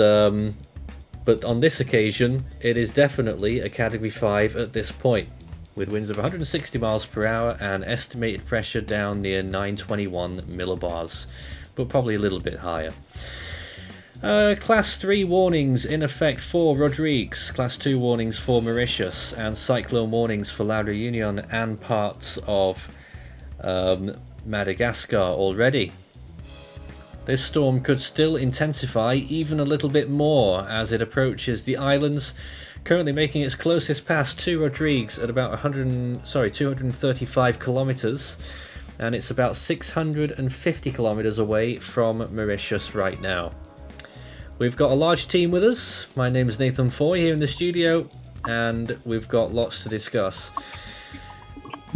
but on this occasion, it is definitely a Category 5 at this point, with winds of 160 miles per hour and estimated pressure down near 921 millibars, but probably a little bit higher. Class 3 warnings in effect for Rodrigues, Class 2 warnings for Mauritius, and cyclone warnings for La Reunion and parts of Madagascar already. This storm could still intensify even a little bit more as it approaches the islands, currently making its closest pass to Rodrigues at about 235 kilometers, and it's about 650 kilometers away from Mauritius right now. We've got a large team with us. My name is Nathan Foy here in the studio, and we've got lots to discuss.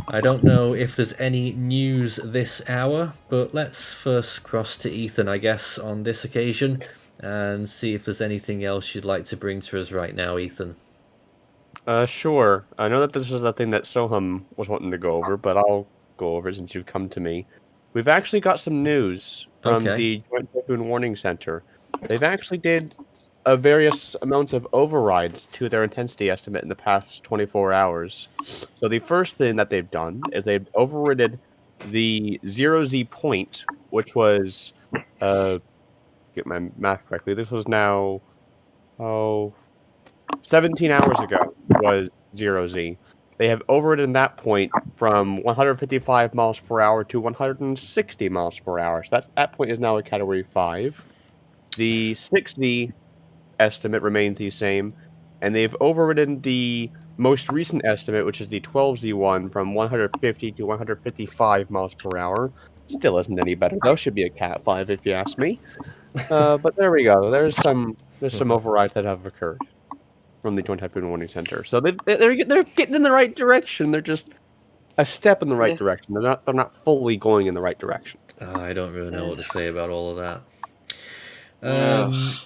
I don't know if there's any news this hour, but let's first cross to Ethan, I guess, on this occasion, and see if there's anything else you'd like to bring to us right now, Ethan. Sure. I know that this is a thing that Soham was wanting to go over, but I'll go over it since you've come to me. We've actually got some news from the Joint Typhoon Warning Center. They've actually did various amounts of overrides to their intensity estimate in the past 24 hours. So the first thing that they've done is they've overridden the 0Z point, which was, get my math correctly, this was now, 17 hours ago was 0Z. They have overridden that point from 155 miles per hour to 160 miles per hour. So that point is now a Category 5. The 6Z estimate remains the same, and they've overridden the most recent estimate, which is the 12Z1, from 150 to 155 miles per hour. Still isn't any better, though. Should be a Cat 5 if you ask me. But there we go. There's some overrides that have occurred from the Joint Typhoon Warning Center. So they're getting in the right direction. They're just a step in the right direction. They're not fully going in the right direction. I don't really know what to say about all of that.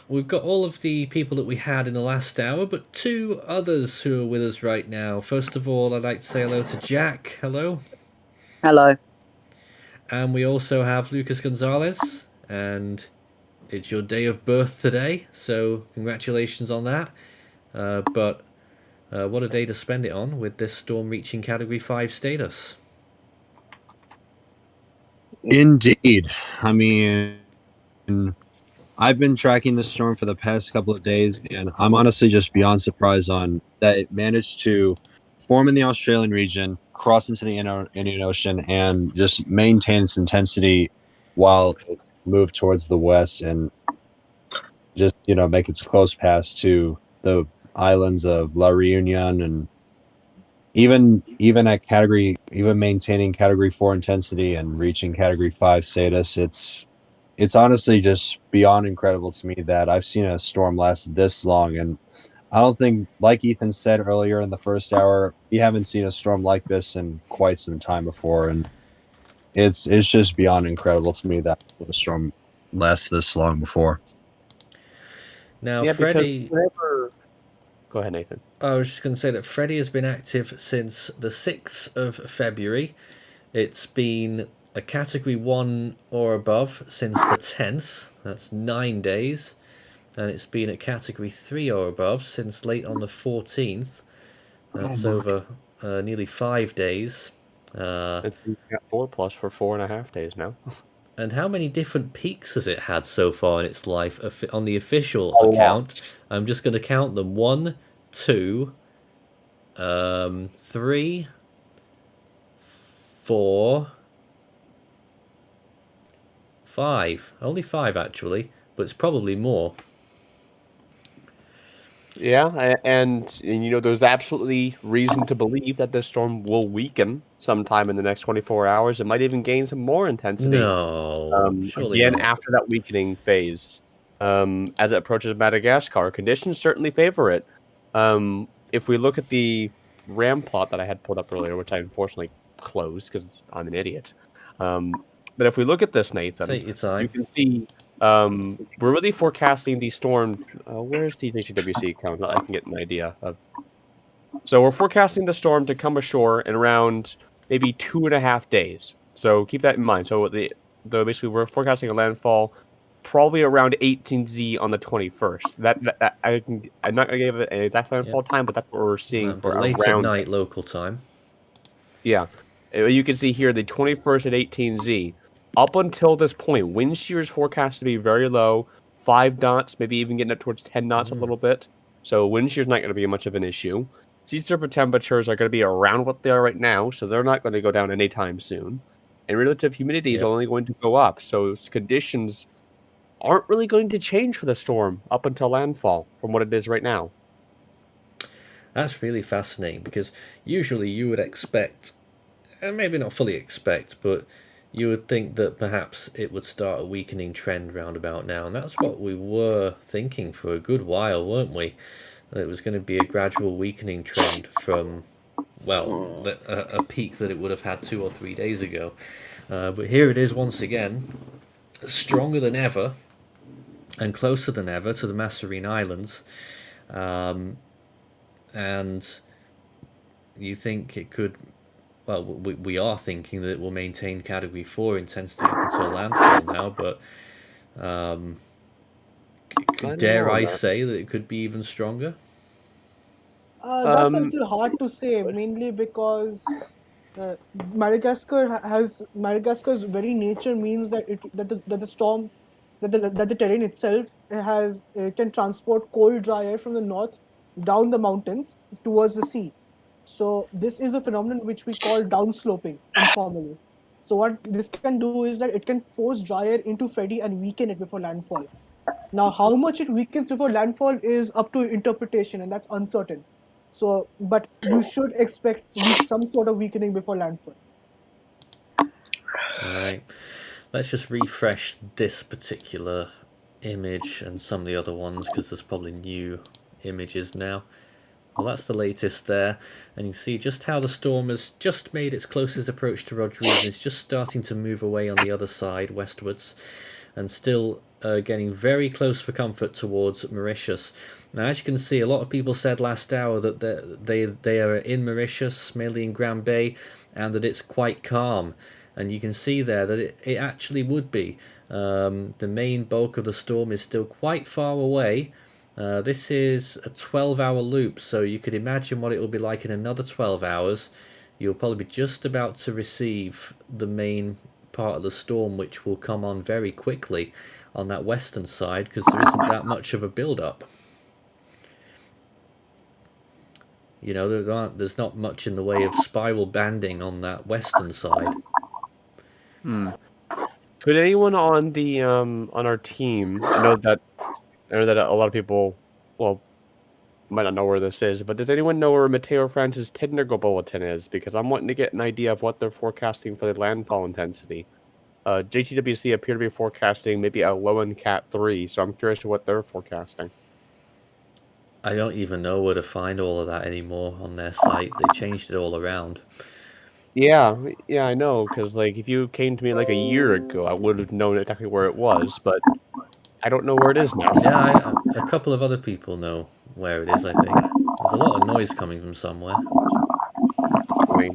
We've got all of the people that we had in the last hour, but two others who are with us right now. First of all, I'd like to say hello to Jack. Hello. Hello. And we also have Lucas Gonzalez, and it's your day of birth today, so congratulations on that. But what a day to spend it on with this storm reaching Category 5 status. Indeed. I mean, I've been tracking this storm for the past couple of days, and I'm honestly just beyond surprised on that it managed to form in the Australian region, cross into the Indian Ocean, and just maintain its intensity while it moved towards the west and just, make its close pass to the islands of La Reunion, and even maintaining Category 4 intensity and reaching Category 5 status. It's honestly just beyond incredible to me that I've seen a storm last this long, and I don't think, like Ethan said earlier in the first hour, we haven't seen a storm like this in quite some time before, and it's just beyond incredible to me that a storm lasts this long before. Now, Yeah, Freddy... Go ahead, Nathan. I was just going to say that Freddy has been active since the 6th of February. It's been a Category 1 or above since the 10th. That's 9 days. And it's been at Category 3 or above since late on the 14th. That's over nearly 5 days. It's been Cat 4 plus for 4.5 days now. And how many different peaks has it had so far in its life on the official account? I'm just going to count them. 1, 2, 3, 4, 5. Only 5 actually, but it's probably more. Yeah, and you know, there's absolutely reason to believe that this storm will weaken sometime in the next 24 hours. It might even gain some more intensity. No, surely Again, not. after that weakening phase, as it approaches Madagascar, conditions certainly favor it. If we look at the RAM plot that I had pulled up earlier, which I unfortunately closed because I'm an idiot. But if we look at this, Nathan, Take your time. you can see we're really forecasting the storm. Where's the HWC count? I can get an idea of. So we're forecasting the storm to come ashore in around maybe 2.5 days. So keep that in mind. So basically we're forecasting a landfall probably around 18Z on the 21st. That I'm not gonna give it an exact landfall time, but that's what we're seeing for But late at around. night local time. Yeah, you can see here the 21st at 18Z. Up until this point, wind shear is forecast to be very low, 5 knots, maybe even getting up towards 10 knots a little bit. So wind shear is not going to be much of an issue. Sea surface temperatures are going to be around what they are right now, so they're not going to go down anytime soon. And relative humidity is only going to go up, so conditions aren't really going to change for the storm up until landfall from what it is right now. That's really fascinating because usually you would expect, and maybe not fully expect, but you would think that perhaps it would start a weakening trend round about now, and that's what we were thinking for a good while, weren't we? That it was going to be a gradual weakening trend from, well, a peak that it would have had 2 or 3 days ago. But here it is once again, stronger than ever and closer than ever to the Mascarene Islands. And you think it could, well, we are thinking that it will maintain Category 4 intensity up until landfall now, but dare I say that it could be even stronger? That's a little hard to say, mainly because Madagascar's very nature means that the storm, that the terrain itself can transport cold, dry air from the north down the mountains towards the sea. So this is a phenomenon which we call downsloping informally. So what this can do is that it can force dry air into Freddy and weaken it before landfall. Now, how much it weakens before landfall is up to interpretation, and that's uncertain. So, but you should expect some sort of weakening before landfall. All right, let's just refresh this particular image and some of the other ones because there's probably new images now. Well, that's the latest there, and you can see just how the storm has just made its closest approach to Rodrigues. It's just starting to move away on the other side westwards, and still getting very close for comfort towards Mauritius. Now, as you can see, a lot of people said last hour that they are in Mauritius, mainly in Grand Bay, and that it's quite calm. And you can see there that it actually would be. The main bulk of the storm is still quite far away. This is a 12-hour loop, so you could imagine what it will be like in another 12 hours. You'll probably be just about to receive the main part of the storm, which will come on very quickly on that western side because there isn't that much of a build-up. You know, there's not much in the way of spiral banding on that western side. Could anyone on the on our team know that a lot of people, well, might not know where this is, but does anyone know where Mateo France's technical bulletin is? Because I'm wanting to get an idea of what they're forecasting for the landfall intensity. JTWC appear to be forecasting maybe a low in Cat 3, so I'm curious to what they're forecasting. I don't even know where to find all of that anymore on their site. They changed it all around. Yeah, I know, because like if you came to me like a year ago, I would have known exactly where it was, but I don't know where it is now. Yeah, a couple of other people know where it is, I think. There's a lot of noise coming from somewhere. Alright.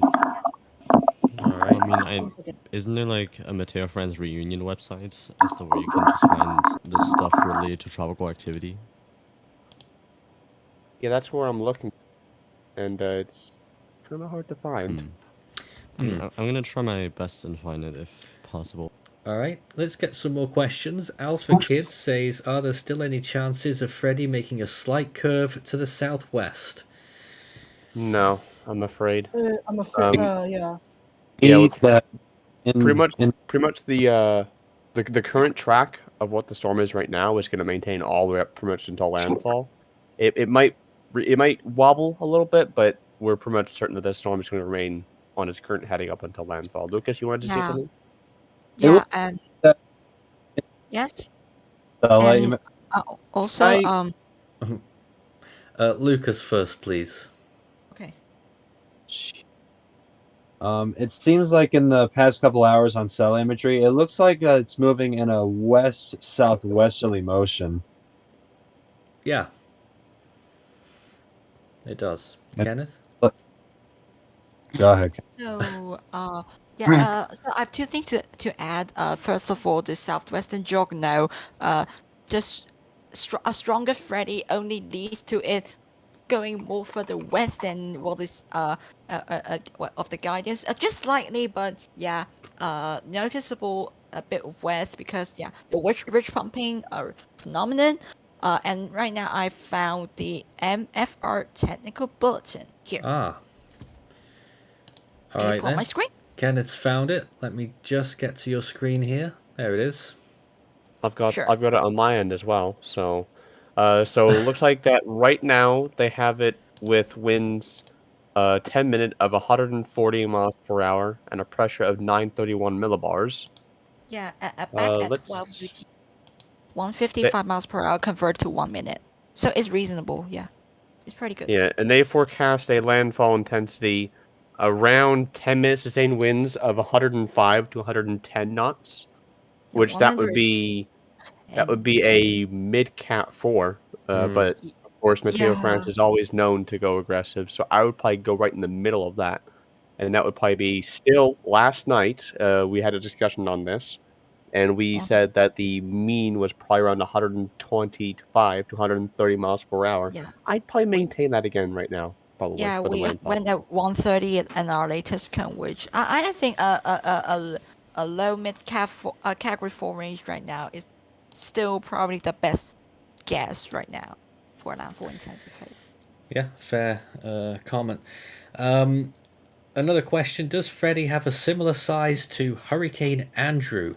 I mean, isn't there like a Mateo Friends Reunion website as to where you can just find the stuff related to tropical activity? Yeah, that's where I'm looking, and it's kind of hard to find. I'm gonna try my best and find it if possible. Alright, let's get some more questions. Alpha Kid says, are there still any chances of Freddy making a slight curve to the southwest? No, I'm afraid. I'm afraid. Um, Yeah. Yeah, Need that pretty much in the current track of what the storm is right now is going to maintain all the way up pretty much until landfall. It might wobble a little bit, but we're pretty much certain that this storm is going to remain on its current heading up until landfall. Lucas, you wanted to say Yeah. something? It Yeah, looks and that- yes, I'll let you and ma- also I- Lucas first, please. okay. It seems like in the past couple hours on cell imagery, it looks like it's moving in a west-southwesterly motion. Yeah. It does. Yeah. Kenneth? Go ahead. So, so I have two things to add. First of all, the southwestern jog now, just a stronger Freddy only leads to it going more further west than what is of the guidance. Just slightly, but yeah, noticeable a bit of west because yeah, the ridge pumping phenomenon. And right now I found the MFR technical bulletin here. Ah. All Can you right pull up then. my screen? Kenneth's found it. Let me just get to your screen here. There it is. I've got Sure. it on my end as well. So it looks like that right now they have it with winds 10 minute of 140 miles per hour and a pressure of 931 millibars. Yeah, back at 12 let's- UT. 155 miles per hour converted to 1 minute. So it's reasonable, yeah. It's pretty good. Yeah, and they forecast a landfall intensity around 10 minutes sustained winds of 105 to 110 knots, Yeah, which that would 100 be and- a mid Cat 4. But of course, Meteo France Yeah. is always known to go aggressive, so I would probably go right in the middle of that, and that would probably be still last night. We had a discussion on this, and we said that the mean was probably around 125 to 130 miles per hour. Yeah. I'd probably maintain that again right now, probably. Yeah, for the we landfall. went at 130 and our latest count, which I think a low mid category 4 range right now is still probably the best guess right now for landfall intensity. Yeah, fair comment. Another question: does Freddy have a similar size to Hurricane Andrew?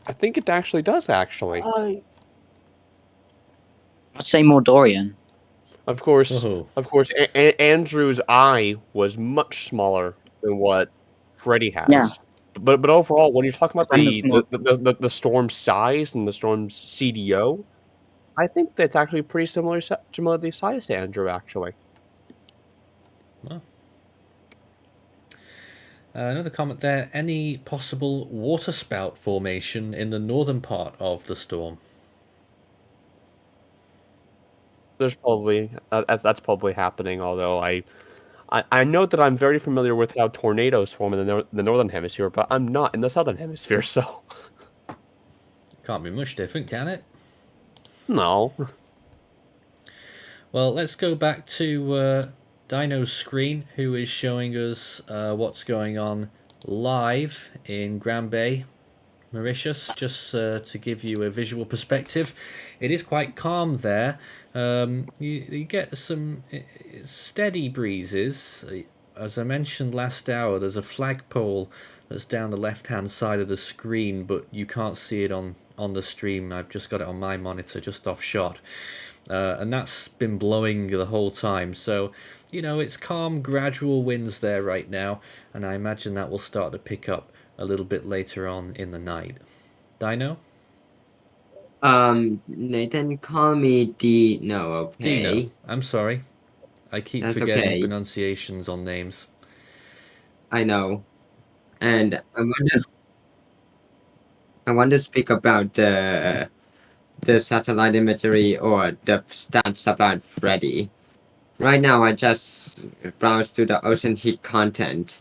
I think it actually does. Actually, I I'd say more Dorian. of course, Oh. Andrew's eye was much smaller than what Freddy has. Yeah. But overall, when you're talking about And the storm's size and the storm's CDO, I think that's actually pretty similarly sized to Andrew. Actually, Another comment there: any possible waterspout formation in the northern part of the storm? there's probably that's probably happening. Although I know that I'm very familiar with how tornadoes form in the northern hemisphere, but I'm not in the southern hemisphere, so Can't be much different, can it? no. Well, let's go back to Dino's screen, who is showing us what's going on live in Grand Bay, Mauritius, just to give you a visual perspective. It is quite calm there. You get some steady breezes. As I mentioned last hour, there's a flagpole that's down the left-hand side of the screen, but you can't see it on the stream. I've just got it on my monitor, just off shot. And that's been blowing the whole time. So, you know, it's calm, gradual winds there right now, and I imagine that will start to pick up a little bit later on in the night. Dino? Nathan, call me Dino, okay? Dino. I'm sorry. I keep That's forgetting okay. pronunciations on names. I know. And I want to speak about the satellite imagery or the stats about Freddy. Right now, I just browsed through the ocean heat content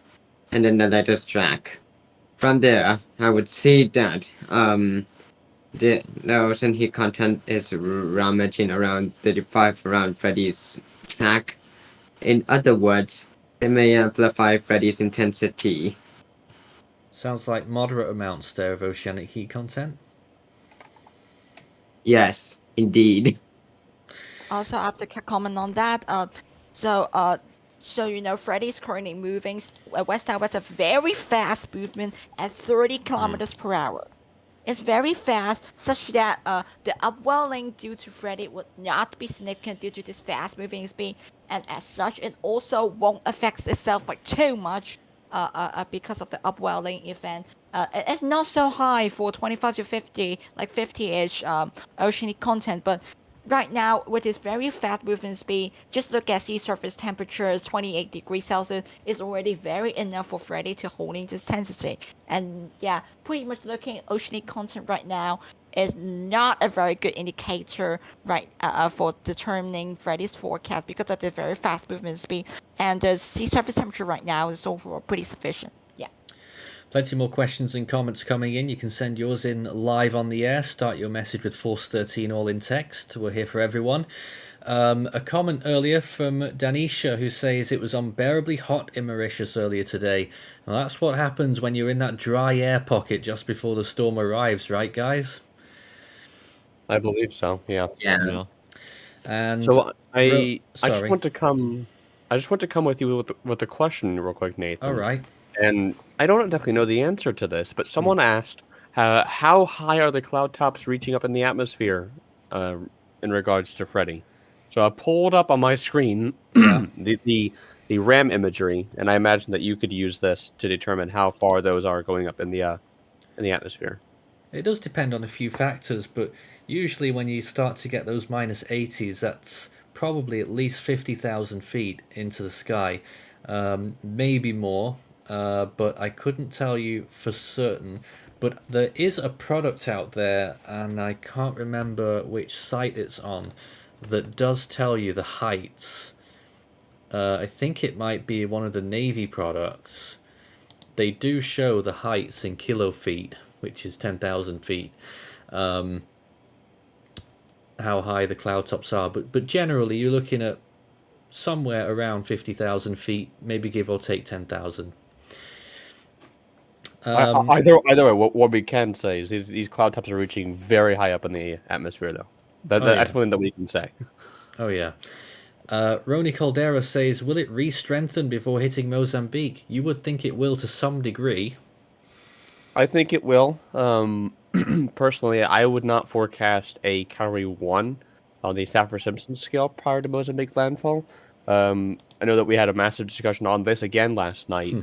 and then the latest track. From there, I would see that the ocean heat content is rummaging around 35 around Freddy's track. In other words, it may amplify Freddy's intensity. Sounds like moderate amounts there of oceanic heat content. Yes, indeed. Also, I have to comment on that. So Freddy's currently moving west-outwards, a very fast movement at 30 kilometers per hour. It's very fast, such that the upwelling due to Freddy would not be significant due to this fast-moving speed, and as such, it also won't affect itself by too much because of the upwelling event. It's not so high for 25 to 50, like 50-ish oceanic content, but right now, with this very fast movement speed, just look at sea surface temperatures, 28 degrees Celsius, is already very enough for Freddy to hold in this intensity. And yeah, pretty much looking at oceanic content right now is not a very good indicator, right, for determining Freddy's forecast because of the very fast movement speed. And the sea surface temperature right now is overall pretty sufficient. Yeah. Plenty more questions and comments coming in. You can send yours in live on the air. Start your message with Force 13 all in text. We're here for everyone. A comment earlier from Danisha who says it was unbearably hot in Mauritius earlier today. Well, that's what happens when you're in that dry air pocket just before the storm arrives, right, guys? I believe so. Yeah. Yeah. And So I just sorry. want to come with you with a question real quick, Nathan. All right. And I don't exactly know the answer to this, but someone asked, how high are the cloud tops reaching up in the atmosphere in regards to Freddy? So I pulled up on my screen the RAM imagery, and I imagine that you could use this to determine how far those are going up in the atmosphere. It does depend on a few factors, but usually when you start to get those minus 80s, that's probably at least 50,000 feet into the sky, maybe more, but I couldn't tell you for certain. But there is a product out there, and I can't remember which site it's on, that does tell you the heights. I think it might be one of the Navy products. They do show the heights in kilo feet, which is 10,000 feet, how high the cloud tops are. But generally, you're looking at somewhere around 50,000 feet, maybe give or take 10,000. Either way, what we can say is these cloud tops are reaching very high up in the atmosphere, though. That's something that we can say. Oh, yeah. Roni Caldera says, will it re-strengthen before hitting Mozambique? You would think it will to some degree. I think it will. Personally, I would not forecast a Category 1 on the Saffir-Simpson scale prior to Mozambique landfall. I know that we had a massive discussion on this again last night,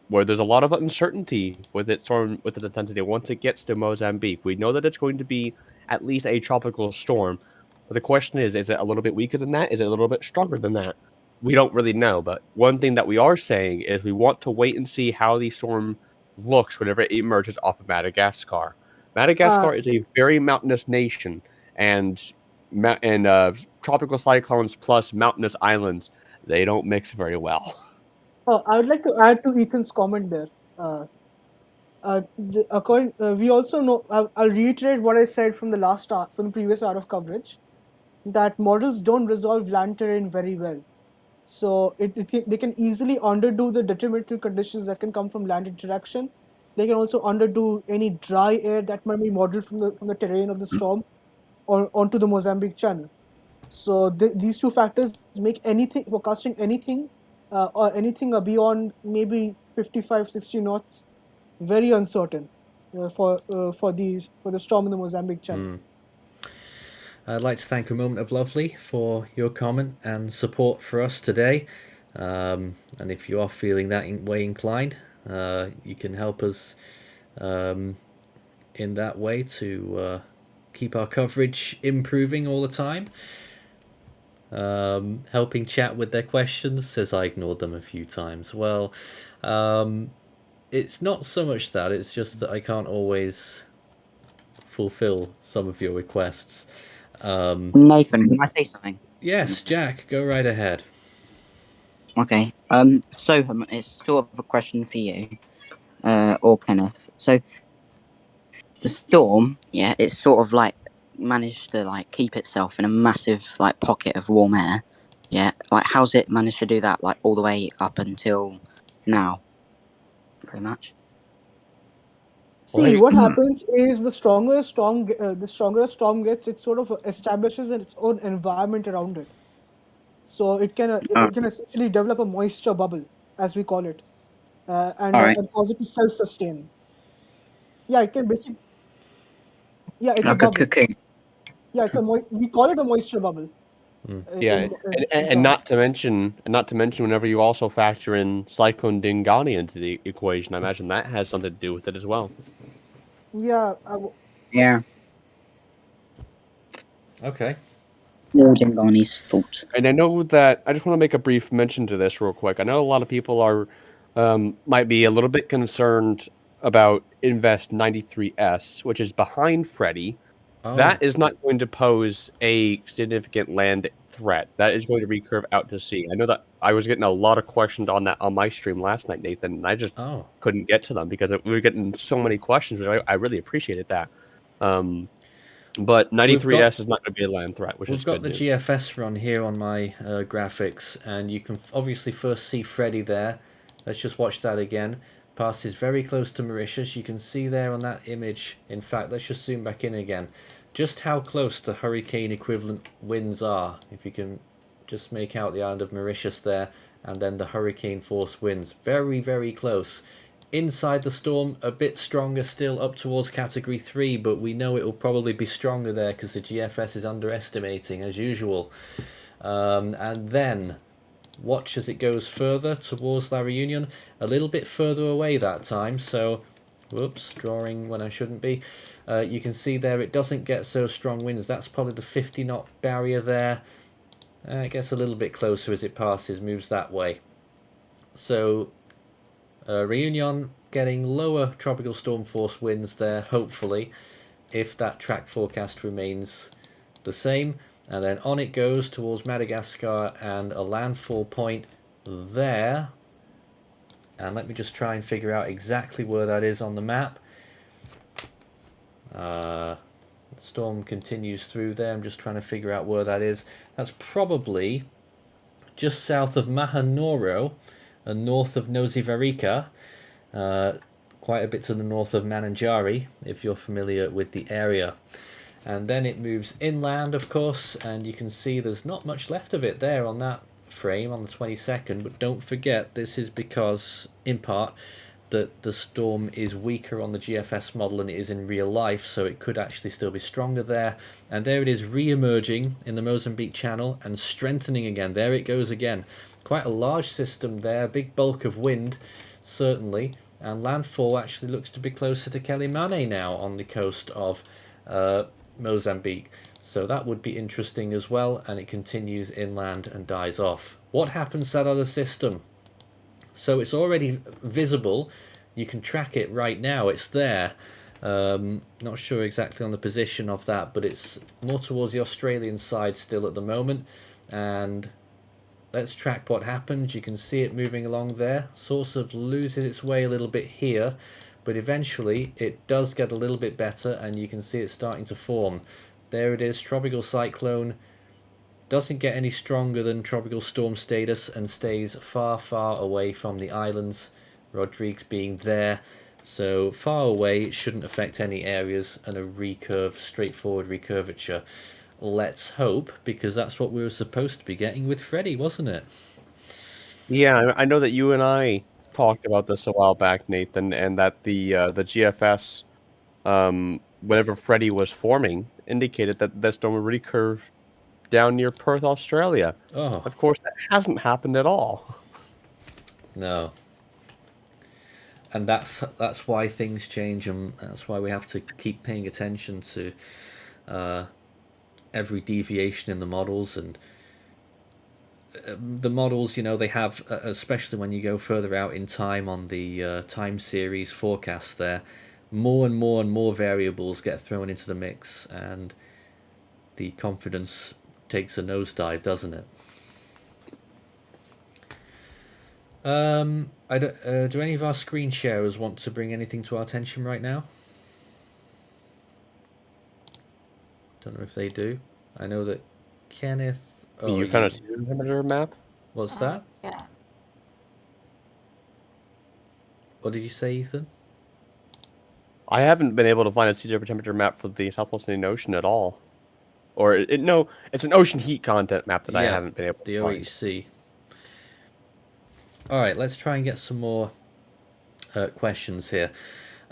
where there's a lot of uncertainty with its intensity once it gets to Mozambique. We know that it's going to be at least a tropical storm, but the question is it a little bit weaker than that? Is it a little bit stronger than that? We don't really know, but one thing that we are saying is we want to wait and see how the storm looks whenever it emerges off of Madagascar. Madagascar is a very mountainous nation, and tropical cyclones plus mountainous islands, they don't mix very well. I would like to add to Ethan's comment there. We also know. I'll reiterate what I said from the previous hour of coverage, that models don't resolve land terrain very well. So they can easily underdo the detrimental conditions that can come from land interaction. They can also underdo any dry air that might be modeled from the terrain of the storm or onto the Mozambique Channel. So these two factors make forecasting anything beyond maybe 55, 60 knots very uncertain for the storm in the Mozambique Channel. I'd like to thank A Moment of Lovely for your comment and support for us today. And if you are feeling that way inclined, you can help us in that way to keep our coverage improving all the time. Helping chat with their questions, says I ignored them a few times. Well, it's not so much that, it's just that I can't always fulfill some of your requests. Nathan, can I say something? Yes, Jack, go right ahead. Okay. So it's sort of a question for you, or Kenneth. So the storm, it's sort of like managed to keep itself in a massive pocket of warm air. Yeah. How's it managed to do that all the way up until now? Pretty much. See, what happens is the stronger a storm gets, it sort of establishes its own environment around it. So it can Oh. it can essentially develop a moisture bubble, as we call it, Alright. and cause it to self-sustain. Yeah, it can basically. Yeah, it's a Like a bubble. cocoon. Yeah, we call it a moisture bubble. Yeah, In and terms. not to mention, whenever you also factor in Cyclone Dingani into the equation, I imagine that has something to do with it as well. Yeah, Yeah. Okay. All Dingani's fault. And I know that I just want to make a brief mention to this real quick. I know a lot of people are might be a little bit concerned about Invest 93S, which is behind Freddy. Oh. That is not going to pose a significant land threat. That is going to recurve out to sea. I know that I was getting a lot of questions on that on my stream last night, Nathan, and I just couldn't get to them because we were getting so many questions. I really appreciated that. But 93S is not going to be a land threat, which is We've got good the news. GFS run here on my graphics, and you can obviously first see Freddy there. Let's just watch that again. Passes very close to Mauritius. You can see there on that image. In fact, let's just zoom back in again. Just how close the hurricane equivalent winds are. If you can just make out the island of Mauritius there, and then the hurricane force winds. Very, very close. Inside the storm, a bit stronger still, up towards category 3, but we know it will probably be stronger there because the GFS is underestimating as usual. And then watch as it goes further towards La Reunion, a little bit further away that time. So, whoops, drawing when I shouldn't be. You can see there it doesn't get so strong winds. That's probably the 50 knot barrier there. It gets a little bit closer as it passes, moves that way. So Reunion getting lower tropical storm force winds there, hopefully, if that track forecast remains the same. And then on it goes towards Madagascar and a landfall point there. And let me just try and figure out exactly where that is on the map. The storm continues through there. I'm just trying to figure out where that is. That's probably just south of Mahanoro and north of Nosivarica. Quite a bit to the north of Mananjari, if you're familiar with the area. And then it moves inland, of course, and you can see there's not much left of it there on that frame on the 22nd. But don't forget, this is because, in part, that the storm is weaker on the GFS model than it is in real life, so it could actually still be stronger there. And there it is, re-emerging in the Mozambique Channel and strengthening again. There it goes again. Quite a large system there, big bulk of wind, certainly. And landfall actually looks to be closer to Quelimane now on the coast of Mozambique. So that would be interesting as well, and it continues inland and dies off. What happens to that other system? So it's already visible. You can track it right now. It's there. Not sure exactly on the position of that, but it's more towards the Australian side still at the moment. And let's track what happens. You can see it moving along there. Sort of loses its way a little bit here, but eventually it does get a little bit better, and you can see it starting to form. There it is, tropical cyclone. Doesn't get any stronger than tropical storm status and stays far, far away from the islands. Rodrigues being there, so far away it shouldn't affect any areas, and a straightforward recurvature. Let's hope, because that's what we were supposed to be getting with Freddy, wasn't it? Yeah, I know that you and I talked about this a while back, Nathan, and that the GFS, whenever Freddy was forming, indicated that the storm would recurve down near Perth, Australia. Oh. Of course, that hasn't happened at all. No. And that's why things change, and that's why we have to keep paying attention to every deviation in the models. And the models, you know, they have, especially when you go further out in time on the time series forecast there, more and more and more variables get thrown into the mix, and the confidence takes a nosedive, doesn't it? Do any of our screen sharers want to bring anything to our attention right now? Don't know if they do. I know that Kenneth... Oh, you kind of see the temperature map? What's that? Yeah. What did you say, Ethan? I haven't been able to find a sea temperature map for the Southwest Indian Ocean at all. or no, it's an ocean heat content map that I Yeah, haven't been able the to find. OHC. All right, let's try and get some more questions here.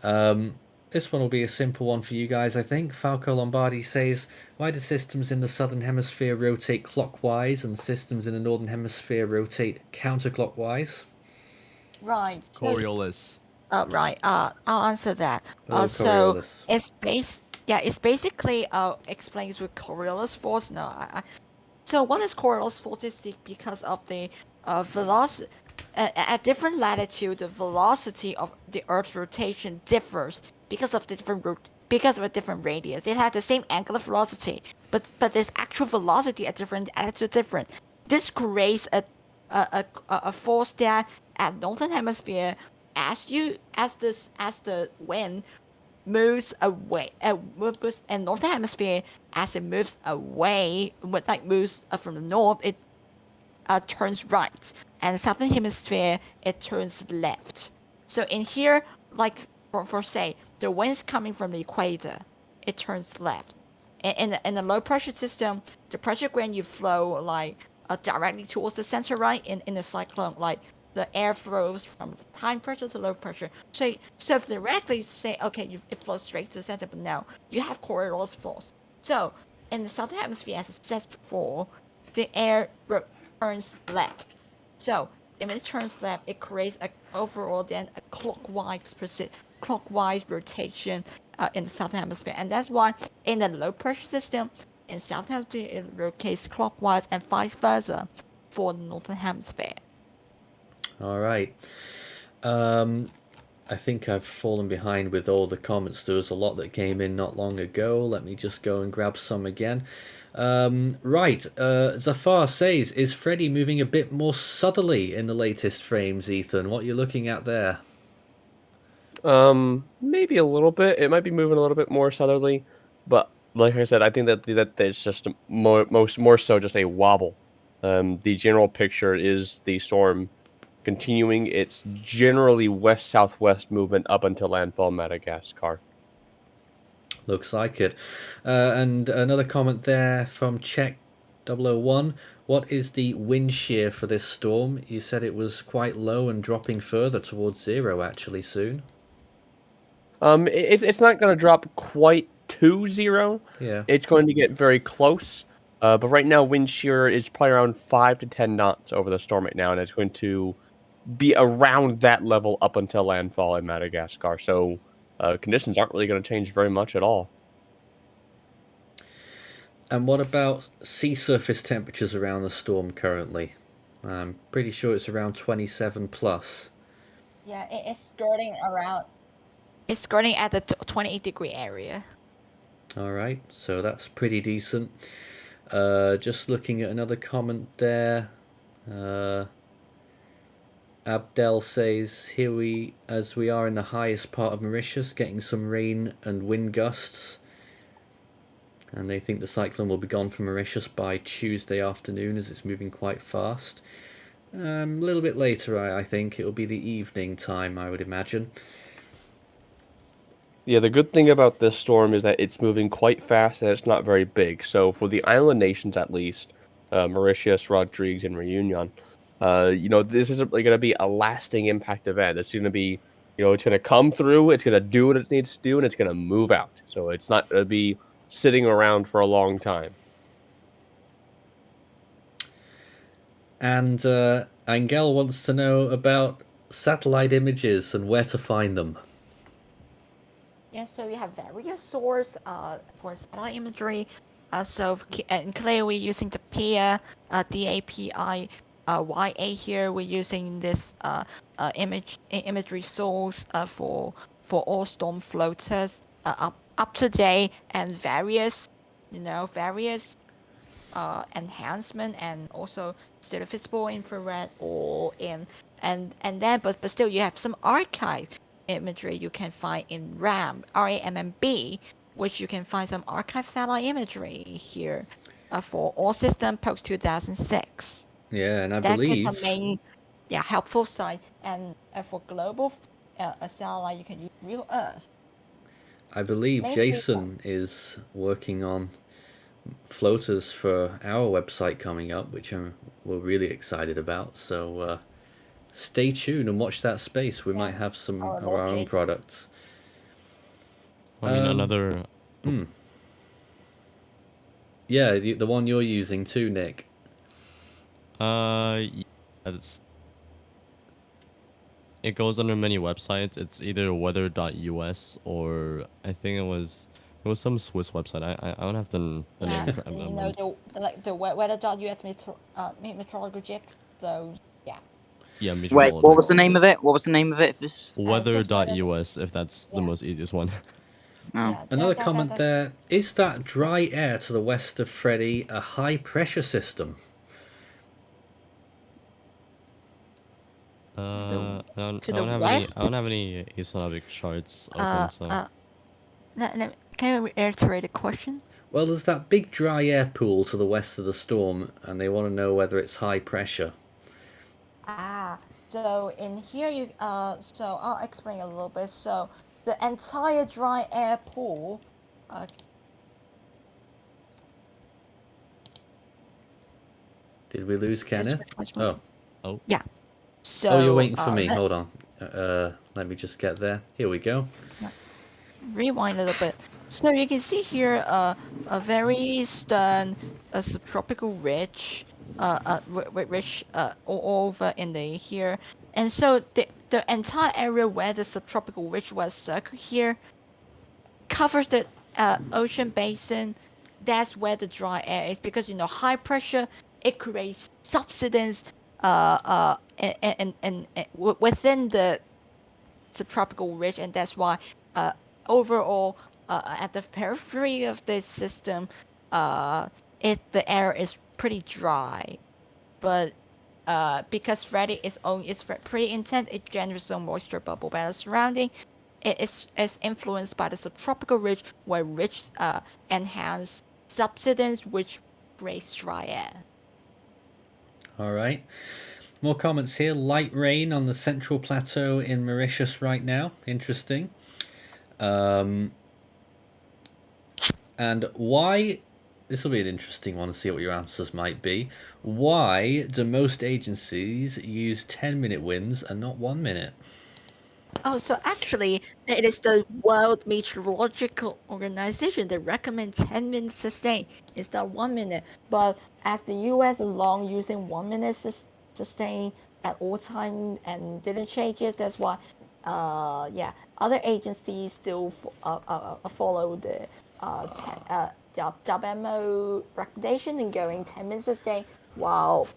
This one will be a simple one for you guys, I think. Falco Lombardi says, why do systems in the southern hemisphere rotate clockwise and systems in the northern hemisphere rotate counterclockwise? Right. So, Coriolis. right. I'll answer that. Hello, So Coriolis. it's basically explains with Coriolis force. So what is Coriolis force is because of the velocity. At different latitude, the velocity of the Earth's rotation differs because of a different radius. It has the same angular velocity, but this actual velocity at different altitude different. This creates a force that at northern hemisphere, as the wind moves away, and northern hemisphere as it moves away, moves from the north, it turns right, and the southern hemisphere it turns left. So in here, like for say the wind's coming from the equator, it turns left. In the low pressure system, the pressure gradient you flow directly towards the center, right? In the cyclone, like the air flows from high pressure to low pressure. So if directly say okay, it flows straight to the center, but no, you have Coriolis force. So in the southern hemisphere, as I said before, the air turns left. So if it turns left, it creates overall then a clockwise rotation in the southern hemisphere, and that's why in the low pressure system in southern hemisphere it rotates clockwise and vice versa for the northern hemisphere. All right. I think I've fallen behind with all the comments. There was a lot that came in not long ago. Let me just go and grab some again. Right, Zafar says, is Freddy moving a bit more southerly in the latest frames, Ethan? What are you looking at there? Maybe a little bit. It might be moving a little bit more southerly, but like I said, I think that it's just more so just a wobble. The general picture is the storm continuing its generally west-southwest movement up until landfall Madagascar. Looks like it. And another comment there from Czech 001. What is the wind shear for this storm? You said it was quite low and dropping further towards zero actually soon. It's not going to drop quite to zero. Yeah. It's going to get very close. But right now, wind shear is probably around 5 to 10 knots over the storm right now, and it's going to be around that level up until landfall in Madagascar. So conditions aren't really going to change very much at all. And what about sea surface temperatures around the storm currently? I'm pretty sure it's around 27 plus. Yeah, it's skirting around. It's skirting at the 28-degree area. All right, so that's pretty decent. Just looking at another comment there. Abdel says, as we are in the highest part of Mauritius, getting some rain and wind gusts. And they think the cyclone will be gone from Mauritius by Tuesday afternoon as it's moving quite fast. A little bit later, I think. It'll be the evening time, I would imagine. Yeah, the good thing about this storm is that it's moving quite fast and it's not very big. So for the island nations, at least, Mauritius, Rodrigues, and Reunion, this isn't going to be a lasting impact event. It's going to be, it's going to come through, it's going to do what it needs to do, and it's going to move out. So it's not going to be sitting around for a long time. And Angel wants to know about satellite images and where to find them. Yeah, so we have various sources for satellite imagery. So in Clay, we're using the PIA, DAPI, YA here. We're using this imagery source for all storm floaters up to date, and various enhancement, and also still visible infrared or in and then but still you have some archive imagery you can find in RAMB, which you can find some archive satellite imagery here for all system post 2006. Yeah, and I that believe is the main helpful site. And for global satellite, you can use Real Earth. I believe Mainly Jason is working on floaters for our website coming up, which we're really excited about. So stay tuned and watch that space. We might have some Our of our own locals. products. I mean, Um, another. Yeah, the one you're using too, Nick. Yeah, it goes under many websites. It's either weather.us or I think it was some Swiss website. I don't have the name. You know, the weather.us meteorological. So yeah. Yeah, Wait, what meteorological. was the name of it? What was the name of it? Weather.us, if that's the Yeah. most easiest one. Oh. Yeah, Another that- comment there. Is that dry air to the west of Freddy a high pressure system? I don't to the have west? any. I don't have any oceanographic charts open. So Can you reiterate the question? Well, there's that big dry air pool to the west of the storm, and they want to know whether it's high pressure. So in here so I'll explain a little bit. So the entire dry air pool. Did we lose Kenneth? Oh. Yeah. So. Oh, you're waiting for me. Hold on. Let me just get there. Here we go. Rewind a little bit. So you can see here a very stern subtropical ridge, ridge all over in the here, and so the entire area where the subtropical ridge was circled here covers the ocean basin. That's where the dry air is, because high pressure, it creates subsidence and within the subtropical ridge, and that's why overall at the periphery of this system, the air is pretty dry, but because Freddy is pretty intense, it generates some moisture bubble battle surrounding. It is influenced by the subtropical ridge, where ridge enhance subsidence, which creates dry air. All right. More comments here. Light rain on the central plateau in Mauritius right now. Interesting. And why... This will be an interesting one to see what your answers might be. Why do most agencies use 10-minute winds and not 1 minute? Oh, so actually, it is the World Meteorological Organization that recommends 10 minutes sustain instead of 1 minute. But as the US is long using 1 minute sustain at all time and didn't change it, that's why, other agencies still follow the JABMO recommendation and going 10 minutes sustain, while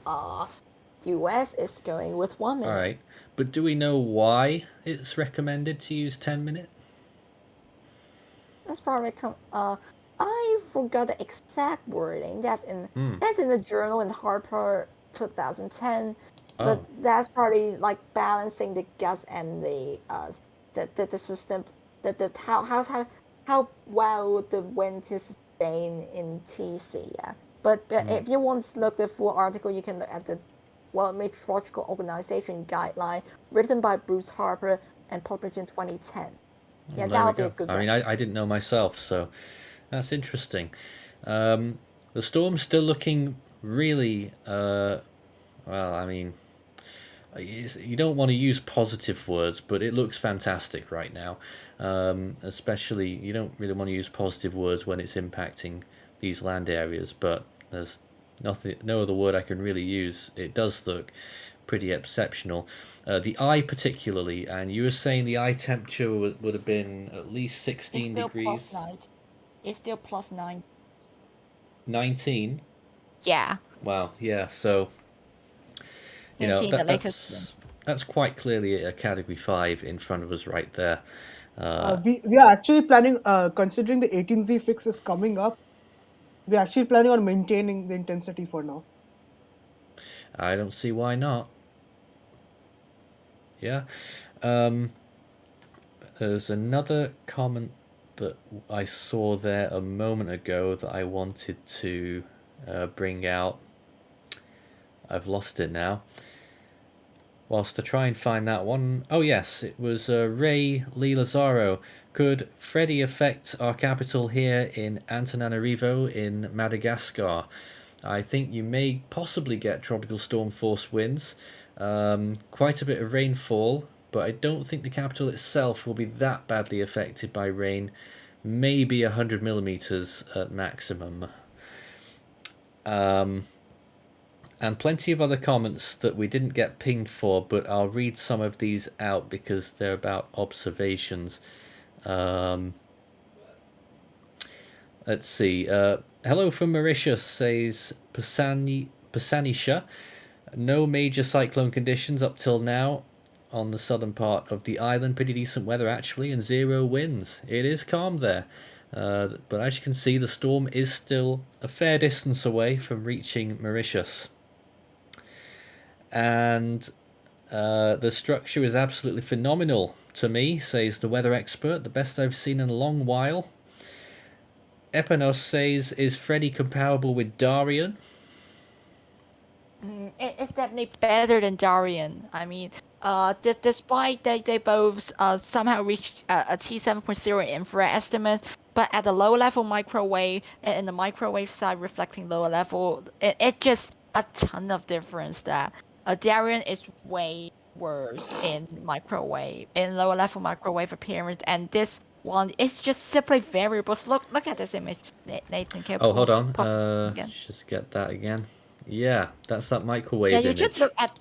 US is going with 1 minute. All right. But do we know why it's recommended to use 10 minute? That's probably I forgot the exact wording. That's in the journal in Harper 2010. But that's probably like balancing the gas and the system, how well the wind is sustained in TC. Yeah. But if you want to look the full article, you can look at the World Meteorological Organization guideline written by Bruce Harper and published in 2010. Yeah, that would be a good one. I mean, I didn't know myself, so that's interesting. The storm's still looking really, well, I mean, you don't want to use positive words, but it looks fantastic right now. Especially, you don't really want to use positive words when it's impacting these land areas, but there's no other word I can really use. It does look pretty exceptional. The eye particularly, and you were saying the eye temperature would have been at least 16 degrees. It's still plus 9. 19? Yeah. Wow, yeah, so that's quite clearly a category 5 in front of us right there. We are actually planning, considering the 18Z fix is coming up, we're actually planning on maintaining the intensity for now. I don't see why not. Yeah. There's another comment that I saw there a moment ago that I wanted to bring out. I've lost it now. Whilst I try and find that one. Oh yes, it was Ray Lee Lazaro Could Freddy affect our capital here in Antananarivo in Madagascar? I think you may possibly get tropical storm force winds, quite a bit of rainfall, but I don't think the capital itself will be that badly affected by rain. Maybe 100 millimeters at maximum. And plenty of other comments that we didn't get pinged for, but I'll read some of these out because they're about observations. Let's see. Hello from Mauritius, says Pasanisha. No major cyclone conditions up till now on the southern part of the island. Pretty decent weather actually, and 0 winds. It is calm there. But as you can see, the storm is still a fair distance away from reaching Mauritius. And the structure is absolutely phenomenal to me, says the weather expert. The best I've seen in a long while. Epanos says, is Freddy comparable with Darian? It's definitely better than Darian. I mean, despite they both somehow reached a T7.0 infrared estimate, but at the low level microwave and in the microwave side reflecting lower level, it just a ton of difference there. Darian is way worse in lower level microwave appearance, and this one is just simply variables. Look at this image, Nathan. Oh, hold on. Just get that again. Yeah, that's that microwave image. Yeah, you just look at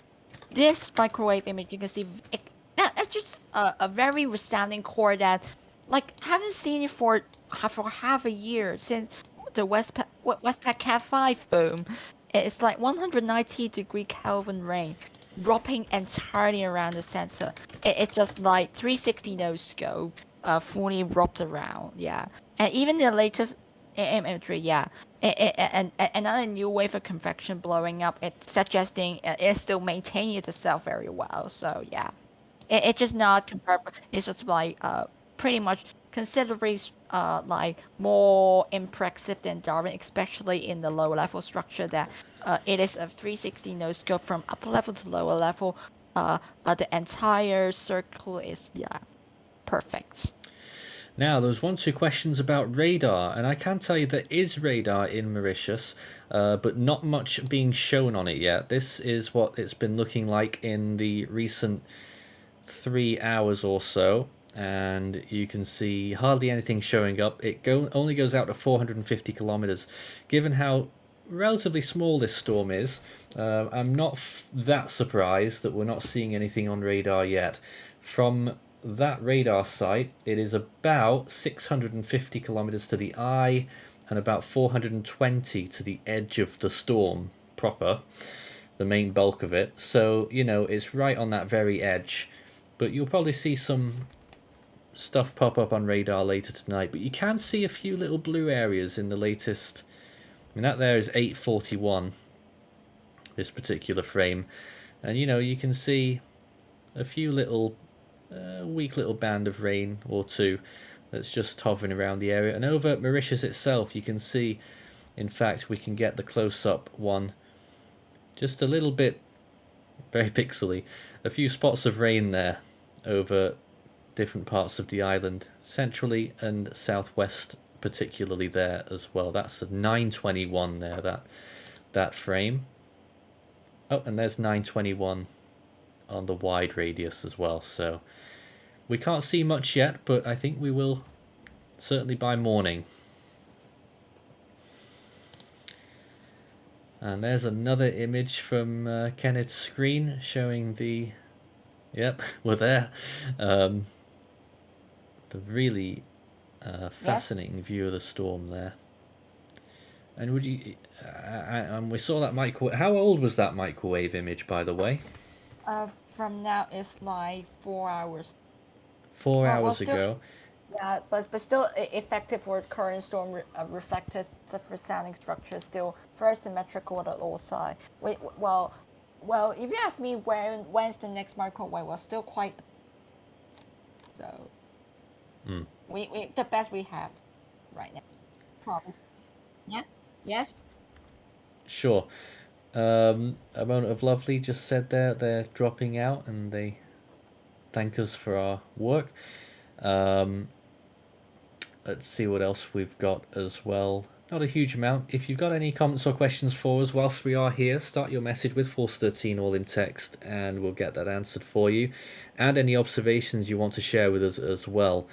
this microwave image. You can see that's just a very resounding core that, like, haven't seen it for half a year since the Westpac Cat 5 boom. It's like 190 Kelvin rain dropping entirely around the center. It's just like 360 no scope, fully wrapped around. Yeah, and even the latest imagery, yeah, and another new wave of convection blowing up. It's suggesting it's still maintaining itself very well. So yeah, it's just not comparable. It's just like pretty much considerably like more impressive than Darwin, especially in the lower level structure that it is a 360 no scope from upper level to lower level. The entire circle is perfect. Now, there was 1-2 questions about radar, and I can tell you there is radar in Mauritius, but not much being shown on it yet. This is what it's been looking like in the recent 3 hours or so, and you can see hardly anything showing up. It only goes out to 450 kilometers. Given how relatively small this storm is, I'm not that surprised that we're not seeing anything on radar yet. From that radar site, it is about 650 kilometers to the eye and about 420 to the edge of the storm proper, the main bulk of it. So, you know, it's right on that very edge. But you'll probably see some stuff pop up on radar later tonight. But you can see a few little blue areas in the latest. I mean, that there is 841, this particular frame. And, you know, you can see a few little weak little band of rain or two that's just hovering around the area. And over Mauritius itself, you can see, in fact, we can get the close-up one just a little bit, very pixely, a few spots of rain there over different parts of the island, centrally and southwest particularly there as well. That's a 921 there, that frame. Oh, and there's 921 on the wide radius as well. So we can't see much yet, but I think we will certainly by morning. And there's another image from Kenneth's screen showing the, yep, we're there. The really fascinating view of the storm there. And would you, and we saw that microwave. How old was that microwave image, by the way? From now it's like 4 hours. 4 Well, hours still- ago. Yeah, but still effective for current storm reflected such resounding structure, still very symmetrical at all sides. Well, if you ask me when's the next microwave, well, still quite. So, we the best we have right now. Promise. Yeah. Yes. Sure. A moment of lovely just said they're dropping out and they thank us for our work. let's see what else we've got as well. Not a huge amount. If you've got any comments or questions for us whilst we are here, start your message with Force 13 all in text and we'll get that answered for you. And any observations you want to share with us as well.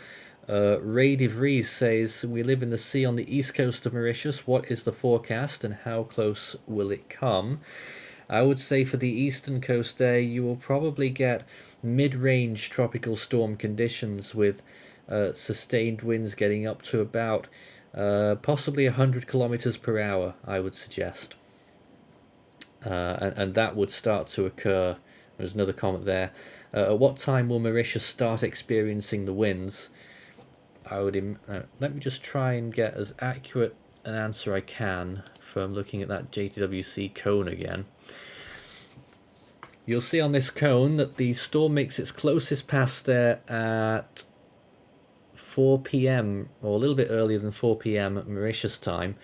Ray de Vries says, we live in the sea on the east coast of Mauritius. What is the forecast and how close will it come? I would say for the eastern coast there, you will probably get mid-range tropical storm conditions with sustained winds getting up to about possibly 100 kilometers per hour, I would suggest. And that would start to occur. There's another comment there. At what time will Mauritius start experiencing the winds? I would let me just try and get as accurate an answer I can from looking at that JTWC cone again. You'll see on this cone that the storm makes its closest pass there at 4 p.m. or a little bit earlier than 4 p.m. at Mauritius time.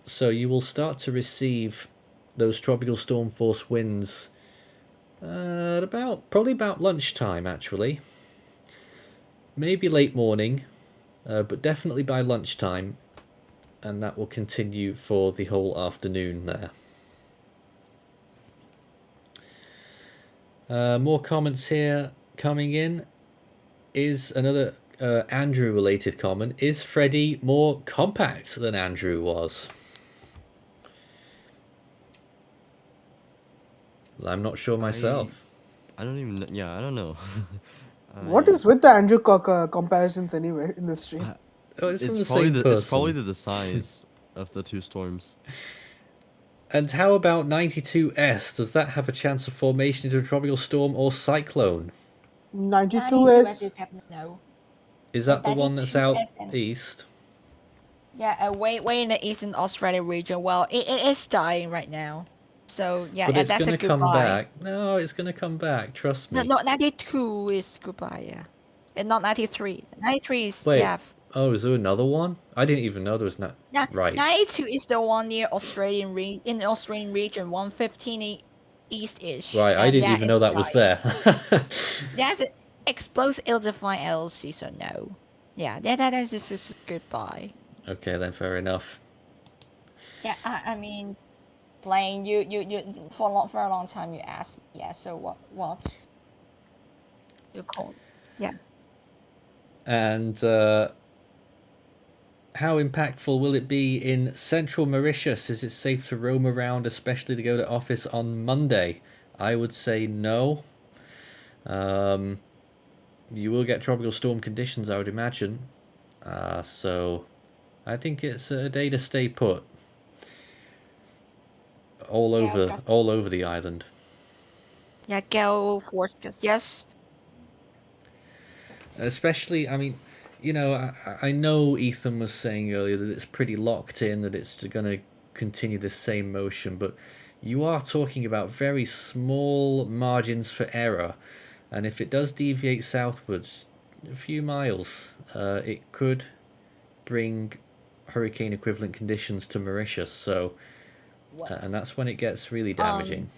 So you will start to receive those tropical storm force winds at probably about lunchtime actually. Maybe late morning, but definitely by lunchtime, and that will continue for the whole afternoon there. More comments here coming in. Is another Andrew related comment. Is Freddy more compact than Andrew was? I'm not sure myself. I don't even. Yeah, I don't know. What is with the Andrew Cocker comparisons anyway in this stream? It's it's probably the size of the two storms. And how about 92S? Does that have a chance of formation into a tropical storm or cyclone? 92 is... No. Is that the one that's out 92S east? Yeah, way in the eastern Australia region. Well, it is dying right now. So, yeah, But it's that's going a to come goodbye. back. No, it's going to come back. Trust me. No, 92 is goodbye, yeah. And not 93. 93 is, Wait. yeah. Oh, is there another one? I didn't even know there was not. Yeah, Right. 92 is the one near in the Australian region, 115 east-ish. Right, I didn't even know that was there. That's an explosive ill-defined LLC, so no. Yeah, that is just goodbye. Okay, then fair enough. Yeah, I mean, Blaine, you for a long time you asked me, yeah, so what you called, yeah. And how impactful will it be in central Mauritius? Is it safe to roam around, especially to go to office on Monday? I would say no. You will get tropical storm conditions, I would imagine. So I think it's a day to stay put. All over the island. Yeah, go for it. Yes. Especially, I mean, you know, I know Ethan was saying earlier that it's pretty locked in, that it's going to continue the same motion, but you are talking about very small margins for error, and if it does deviate southwards a few miles, it could bring hurricane equivalent conditions to Mauritius. So, and that's when it gets really damaging.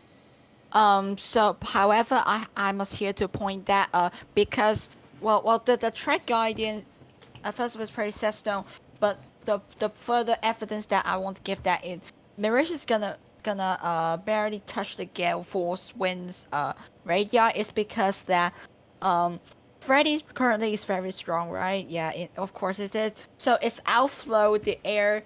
So, however, I must here to point that because the track guidance first of all is pretty set stone, but the further evidence that I want to give that in Mauritius is gonna barely touch the gale force winds radii is because that Freddy currently is very strong, right? Yeah, of course it is. So its outflow, the air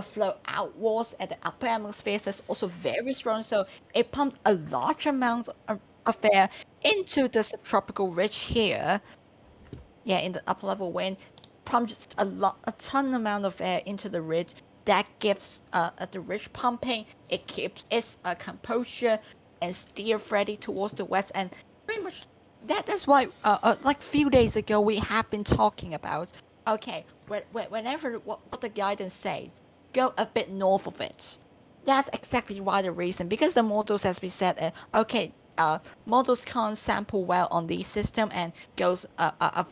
flow outwards at the upper atmosphere is also very strong. So it pumps a large amount of air into the subtropical ridge here. Yeah, in the upper level wind, pumps a ton amount of air into the ridge. That gives the ridge pumping. It keeps its composure and steer Freddy towards the west. And pretty much that's why like few days ago we have been talking about. Okay, whenever what the guidance says, go a bit north of it. That's exactly why the reason, because the models, as we said, models can't sample well on these systems and goes a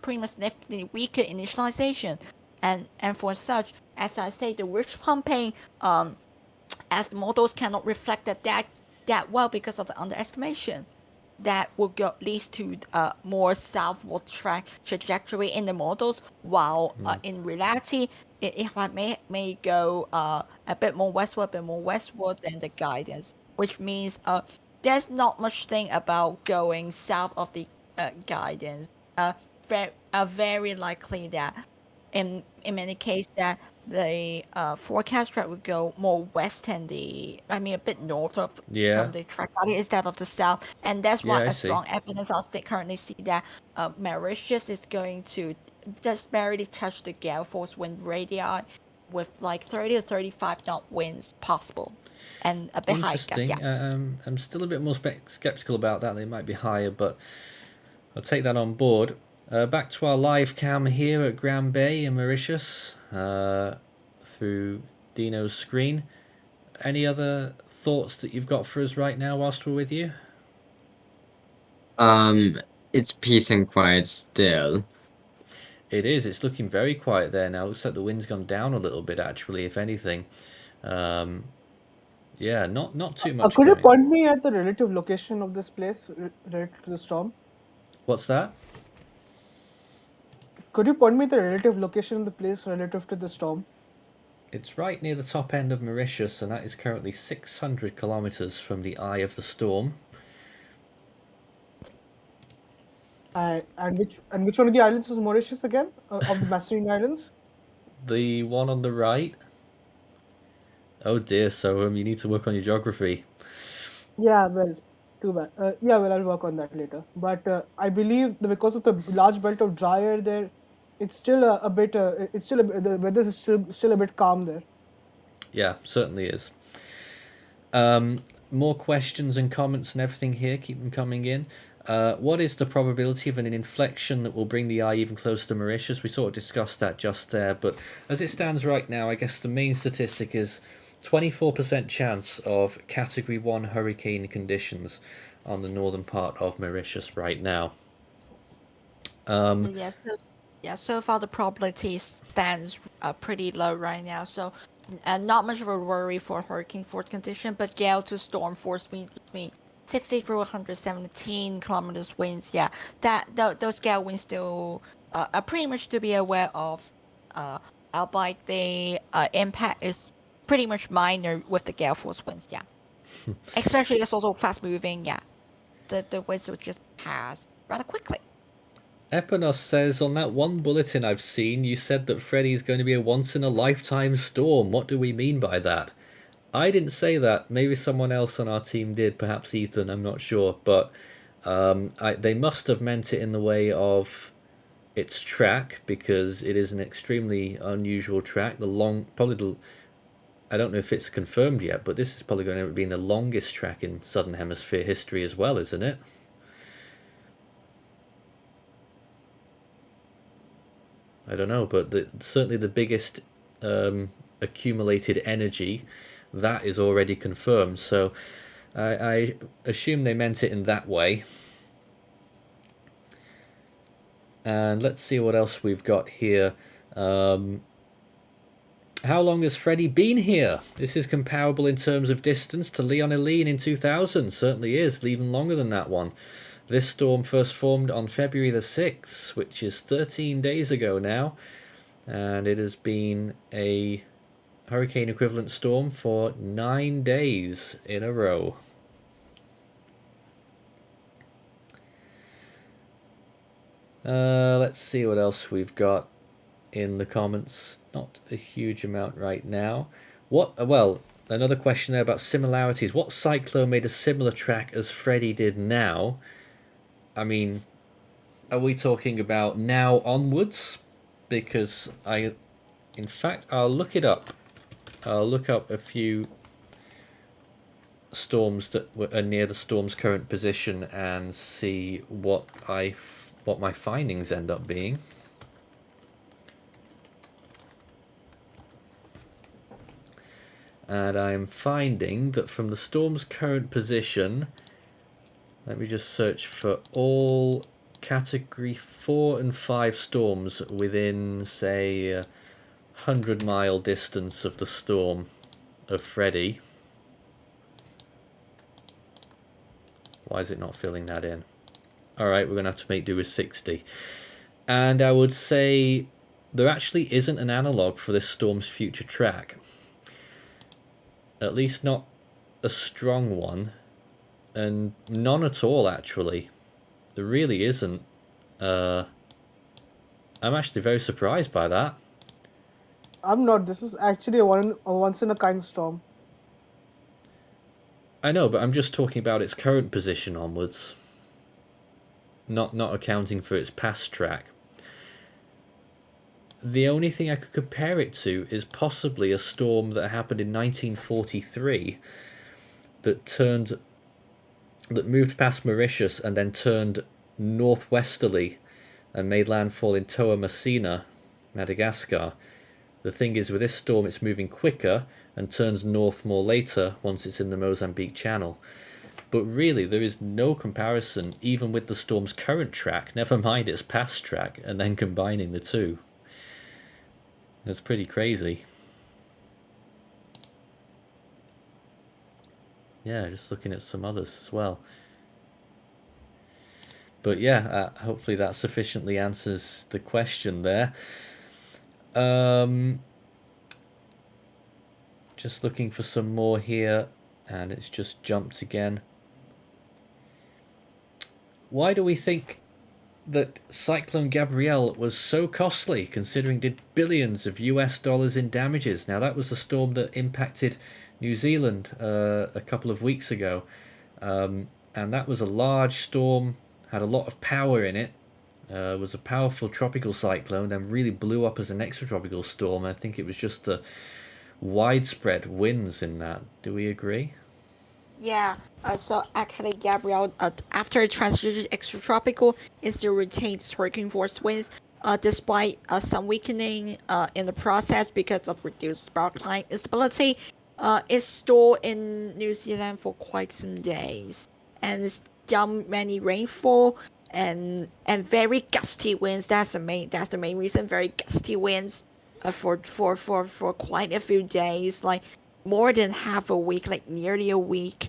pretty much significantly weaker initialization, and for such, as I say, the ridge pumping, as the models cannot reflect that well because of the underestimation. that will go leads to more southward trajectory in the models, while in reality it may go a bit more westward than the guidance, which means there's not much thing about going south of the guidance. Very likely that in many cases that the forecast track would go more west and a bit north of Yeah. from the track instead of the south, and that's Yeah, why I a see. strong evidence I'll currently see that Mauritius is going to just barely touch the gale force wind radii with like 30 to 35 knot winds possible, and a bit higher. Interesting. Yeah. I'm still a bit more skeptical about that. They might be higher, but I'll take that on board. Back to our live cam here at Grand Bay in Mauritius through Dino's screen. Any other thoughts that you've got for us right now whilst we're with you? It's peace and quiet still. It is. It's looking very quiet there now. Looks like the wind's gone down a little bit, actually, if anything. Yeah, not too much. Could you point me at the relative location of this place related to the storm? What's that? Could you point me the relative location of the place relative to the storm? It's right near the top end of Mauritius, and that is currently 600 kilometers from the eye of the storm. And which one of the islands was Mauritius again? Of the Mascarene Islands? The one on the right. Oh dear, so you need to work on your geography. Yeah, well, too bad. Yeah, well, I'll work on that later. But I believe that because of the large belt of dry air there, it's still a bit. The weather is still a bit calm there. Yeah, certainly is. More questions and comments and everything here. Keep them coming in. What is the probability of an inflection that will bring the eye even closer to Mauritius? We sort of discussed that just there, but as it stands right now, I guess the main statistic is 24% chance of Category 1 hurricane conditions on the northern part of Mauritius right now. So far the probability stands pretty low right now, so not much of a worry for hurricane force condition, but gale to storm force between 60 through 117 kilometers winds. Yeah, those gale winds still are pretty much to be aware of. Albeit the impact is pretty much minor with the gale force winds. Yeah, especially it's also fast moving. Yeah, the winds will just pass rather quickly. Epinos says, on that one bulletin I've seen, you said that Freddy is going to be a once-in-a-lifetime storm. What do we mean by that? I didn't say that. Maybe someone else on our team did, perhaps Ethan, I'm not sure. But they must have meant it in the way of its track, because it is an extremely unusual track. I don't know if it's confirmed yet, but this is probably going to be the longest track in Southern Hemisphere history as well, isn't it? I don't know, but certainly the biggest accumulated energy, that is already confirmed. So I assume they meant it in that way. And let's see what else we've got here. How long has Freddy been here? This is comparable in terms of distance to Leon Eileen in 2000. Certainly is, even longer than that one. This storm first formed on February the 6th, which is 13 days ago now. And it has been a hurricane equivalent storm for 9 days in a row. Let's see what else we've got in the comments. Not a huge amount right now. Well, another question there about similarities. What cyclone made a similar track as Freddy did now? I mean, are we talking about now onwards? Because in fact, I'll look it up. I'll look up a few storms that are near the storm's current position and see what my findings end up being. And I'm finding that from the storm's current position, let me just search for all Category 4 and 5 storms within, say, 100-mile distance of the storm of Freddy. Why is it not filling that in? Alright, we're going to have to make do with 60. And I would say there actually isn't an analogue for this storm's future track. At least not a strong one. And none at all, actually. There really isn't. I'm actually very surprised by that. I'm not. This is actually a once in a kind storm. I know, but I'm just talking about its current position onwards. Not accounting for its past track. The only thing I could compare it to is possibly a storm that happened in 1943 that moved past Mauritius and then turned northwesterly and made landfall in Toamasina, Madagascar. The thing is, with this storm, it's moving quicker and turns north more later once it's in the Mozambique Channel. But really, there is no comparison, even with the storm's current track, never mind its past track, and then combining the two. That's pretty crazy. Yeah, just looking at some others as well. But yeah, hopefully that sufficiently answers the question there. Just looking for some more here, and it's just jumped again. Why do we think that Cyclone Gabrielle was so costly, considering it did billions of US dollars in damages? Now, that was the storm that impacted New Zealand a couple of weeks ago, and that was a large storm, had a lot of power in it. Was a powerful tropical cyclone, then really blew up as an extratropical storm. I think it was just the widespread winds in that. Do we agree? Yeah, so actually, Gabrielle, after it transited extratropical, it still retained hurricane force winds, despite some weakening in the process because of reduced spark line instability. It's stored in New Zealand for quite some days, and it's done many rainfall and very gusty winds. That's the main reason. Very gusty winds, for quite a few days, like more than half a week, like nearly a week,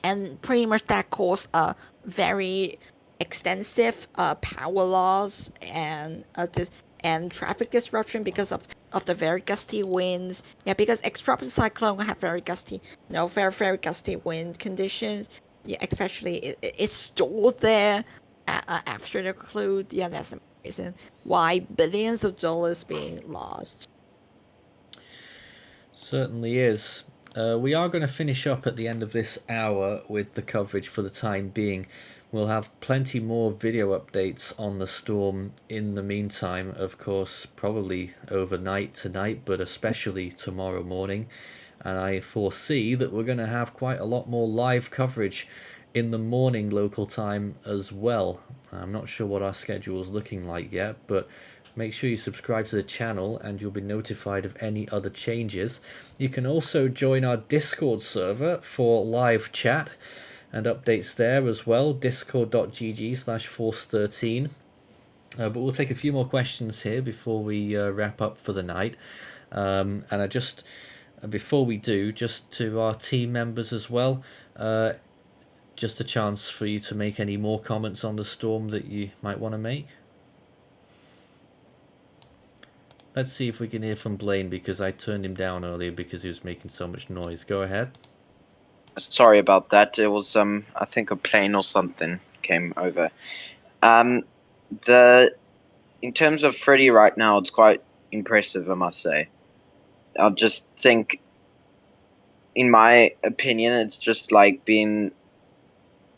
and pretty much that caused very extensive power loss and traffic disruption because of the very gusty winds. Yeah, because extratropical cyclone have very gusty, very gusty wind conditions. Yeah, especially it's stored there after the conclude. Yeah, that's the reason why billions of dollars being lost. Certainly is. We are going to finish up at the end of this hour with the coverage for the time being. We'll have plenty more video updates on the storm in the meantime, of course, probably overnight tonight, but especially tomorrow morning. And I foresee that we're going to have quite a lot more live coverage in the morning local time as well. I'm not sure what our schedule is looking like yet, but make sure you subscribe to the channel and you'll be notified of any other changes. You can also join our Discord server for live chat and updates there as well, discord.gg/force13. But we'll take a few more questions here before we wrap up for the night. And before we do, just to our team members as well, just a chance for you to make any more comments on the storm that you might want to make. Let's see if we can hear from Blaine, because I turned him down earlier because he was making so much noise. Go ahead. Sorry about that. It was I think a plane or something came over. In terms of Freddy right now, it's quite impressive, I must say. I just think, in my opinion, it's just like being,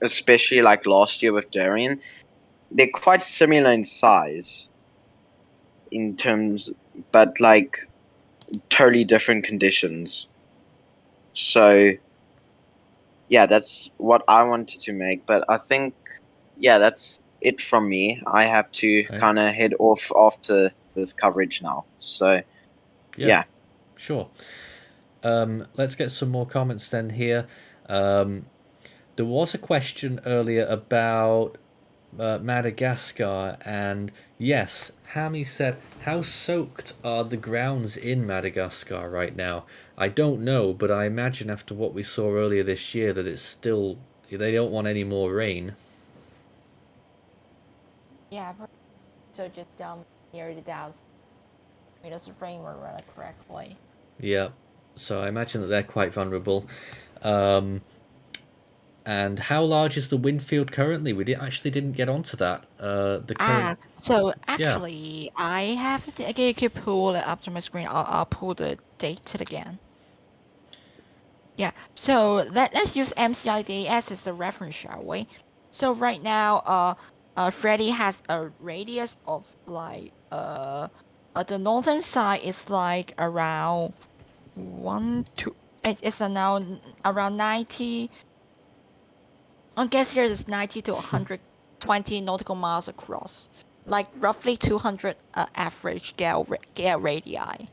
especially like last year with Darian, they're quite similar in size, in terms, but like totally different conditions. So yeah, that's what I wanted to make, but I think, yeah, that's it from me. I have to kind of head off after this coverage now. So yeah. Sure. Let's get some more comments then here. There was a question earlier about Madagascar, and yes, Hammy said, how soaked are the grounds in Madagascar right now? I don't know, but I imagine after what we saw earlier this year that it's still They don't want any more rain. Yeah, so just nearly 1,000 meters of rain were running correctly. Yeah, so I imagine that they're quite vulnerable. And how large is the wind field currently? We actually didn't get onto that. The current... So actually, I have to pull it up to my screen. I'll pull the data again. Yeah, so let's use MCID as the reference, shall we? So right now, Freddy has a radius of like the northern side is like around it's now around 90. I guess here is 90 to 120 nautical miles across, like roughly 200 average gale radii.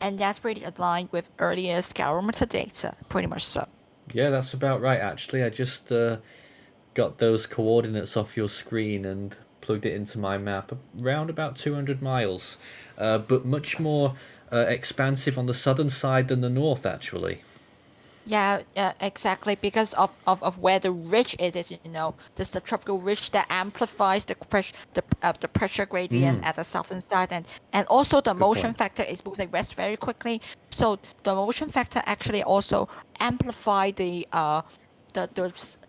And that's pretty aligned with earlier calorimeter data, pretty much so. Yeah, that's about right, actually. I just got those coordinates off your screen and plugged it into my map. Around about 200 miles, but much more expansive on the southern side than the north, actually. Yeah, exactly, because of where the ridge is, you know, the subtropical ridge that amplifies the pressure gradient at the southern side, and also the motion factor is moving west very quickly. So the motion factor actually also amplify the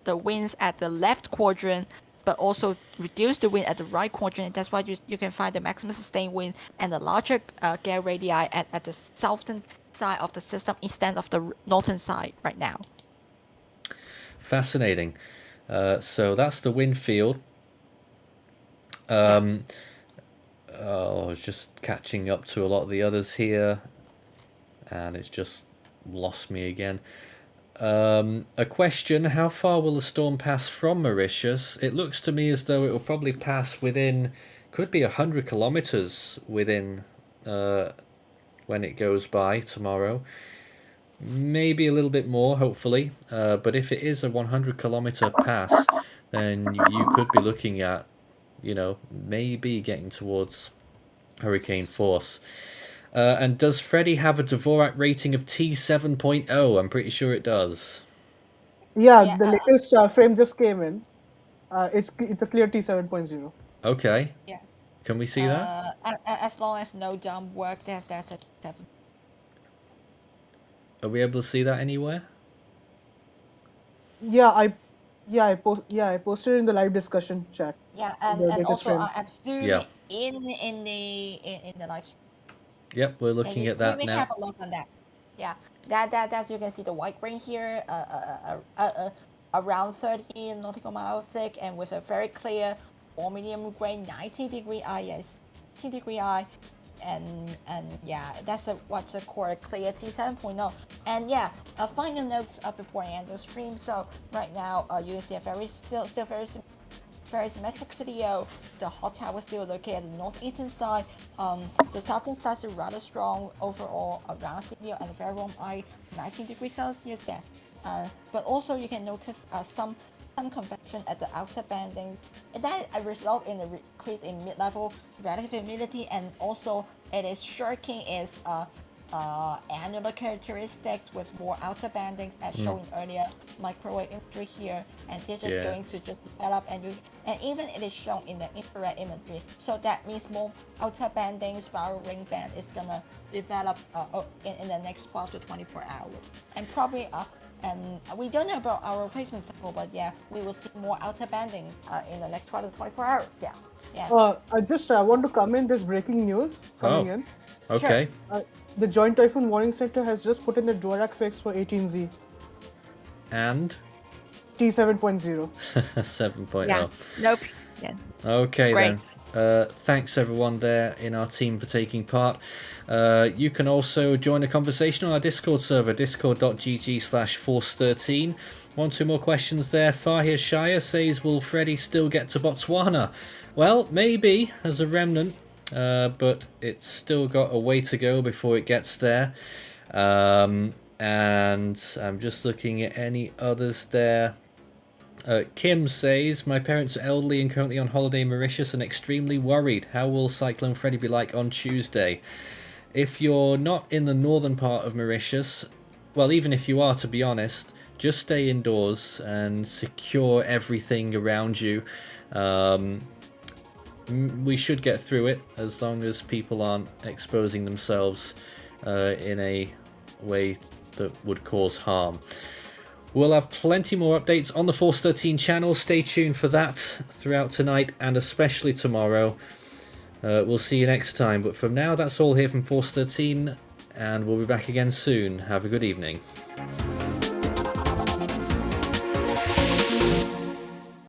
winds at the left quadrant, but also reduce the wind at the right quadrant. That's why you can find the maximum sustained wind and the larger gale radii at the southern side of the system instead of the northern side right now. Fascinating. So that's the wind field. I was just catching up to a lot of the others here, and it's just lost me again. A question: how far will the storm pass from Mauritius? It looks to me as though it will probably pass within, could be 100 kilometers within when it goes by tomorrow. Maybe a little bit more, hopefully. But if it is a 100-kilometer pass, then you could be looking at, you know, maybe getting towards hurricane force. And does Freddy have a Dvorak rating of T7.0? I'm pretty sure it does. Yeah, the latest frame just came in. It's a clear T7.0. Okay. Yeah. Can we see that? As long as no dump work, that's a 7. Are we able to see that anywhere? I posted in the live discussion chat. Yeah, and also I'm zooming in the live stream. Yep, we're looking at that we now. Have a look on that. Yeah, that you can see the white grain here, around 30 nautical miles thick, and with a very clear or medium grain 90-degree eye, yes, 90-degree eye, and yeah, that's what's called a clear T7.0. And yeah, final notes before I end the stream. So right now, you can see a still very symmetric CDO. The hot tower still located at the northeastern side. The southern side is rather strong overall around CDO and very warm eye, 19 degrees Celsius there. But also you can notice some convection at the outer banding. That result in a decrease in mid-level relative humidity, and also it is shirking its annular characteristics with more outer bandings as shown earlier microwave imagery here, and this is going to just develop, and even it is shown in the infrared imagery. So that means more outer banding spiral ring band is gonna develop in the next 12 to 24 hours, and probably and we don't know about our replacement cycle, but yeah, we will see more outer banding in the next 12 to 24 hours. I want to comment this breaking news coming in. Okay. Sure. The Joint Typhoon Warning Center has just put in the Dvorak fix for 18Z. And? T7.0. 7.0. Yeah. Nope. Yeah. Okay. Great. Then. Thanks everyone there in our team for taking part. You can also join the conversation on our Discord server, discord.gg/force13. 1-2 more questions there. Fahir Shire says, will Freddy still get to Botswana? Well, maybe as a remnant, but it's still got a way to go before it gets there. And I'm just looking at any others there. Kim says, my parents are elderly and currently on holiday in Mauritius and extremely worried. How will Cyclone Freddy be like on Tuesday? If you're not in the northern part of Mauritius, well, even if you are, to be honest, just stay indoors and secure everything around you. We should get through it as long as people aren't exposing themselves in a way that would cause harm. We'll have plenty more updates on the Force 13 channel. Stay tuned for that throughout tonight and especially tomorrow. We'll see you next time, but from now, that's all here from Force 13, and we'll be back again soon. Have a good evening.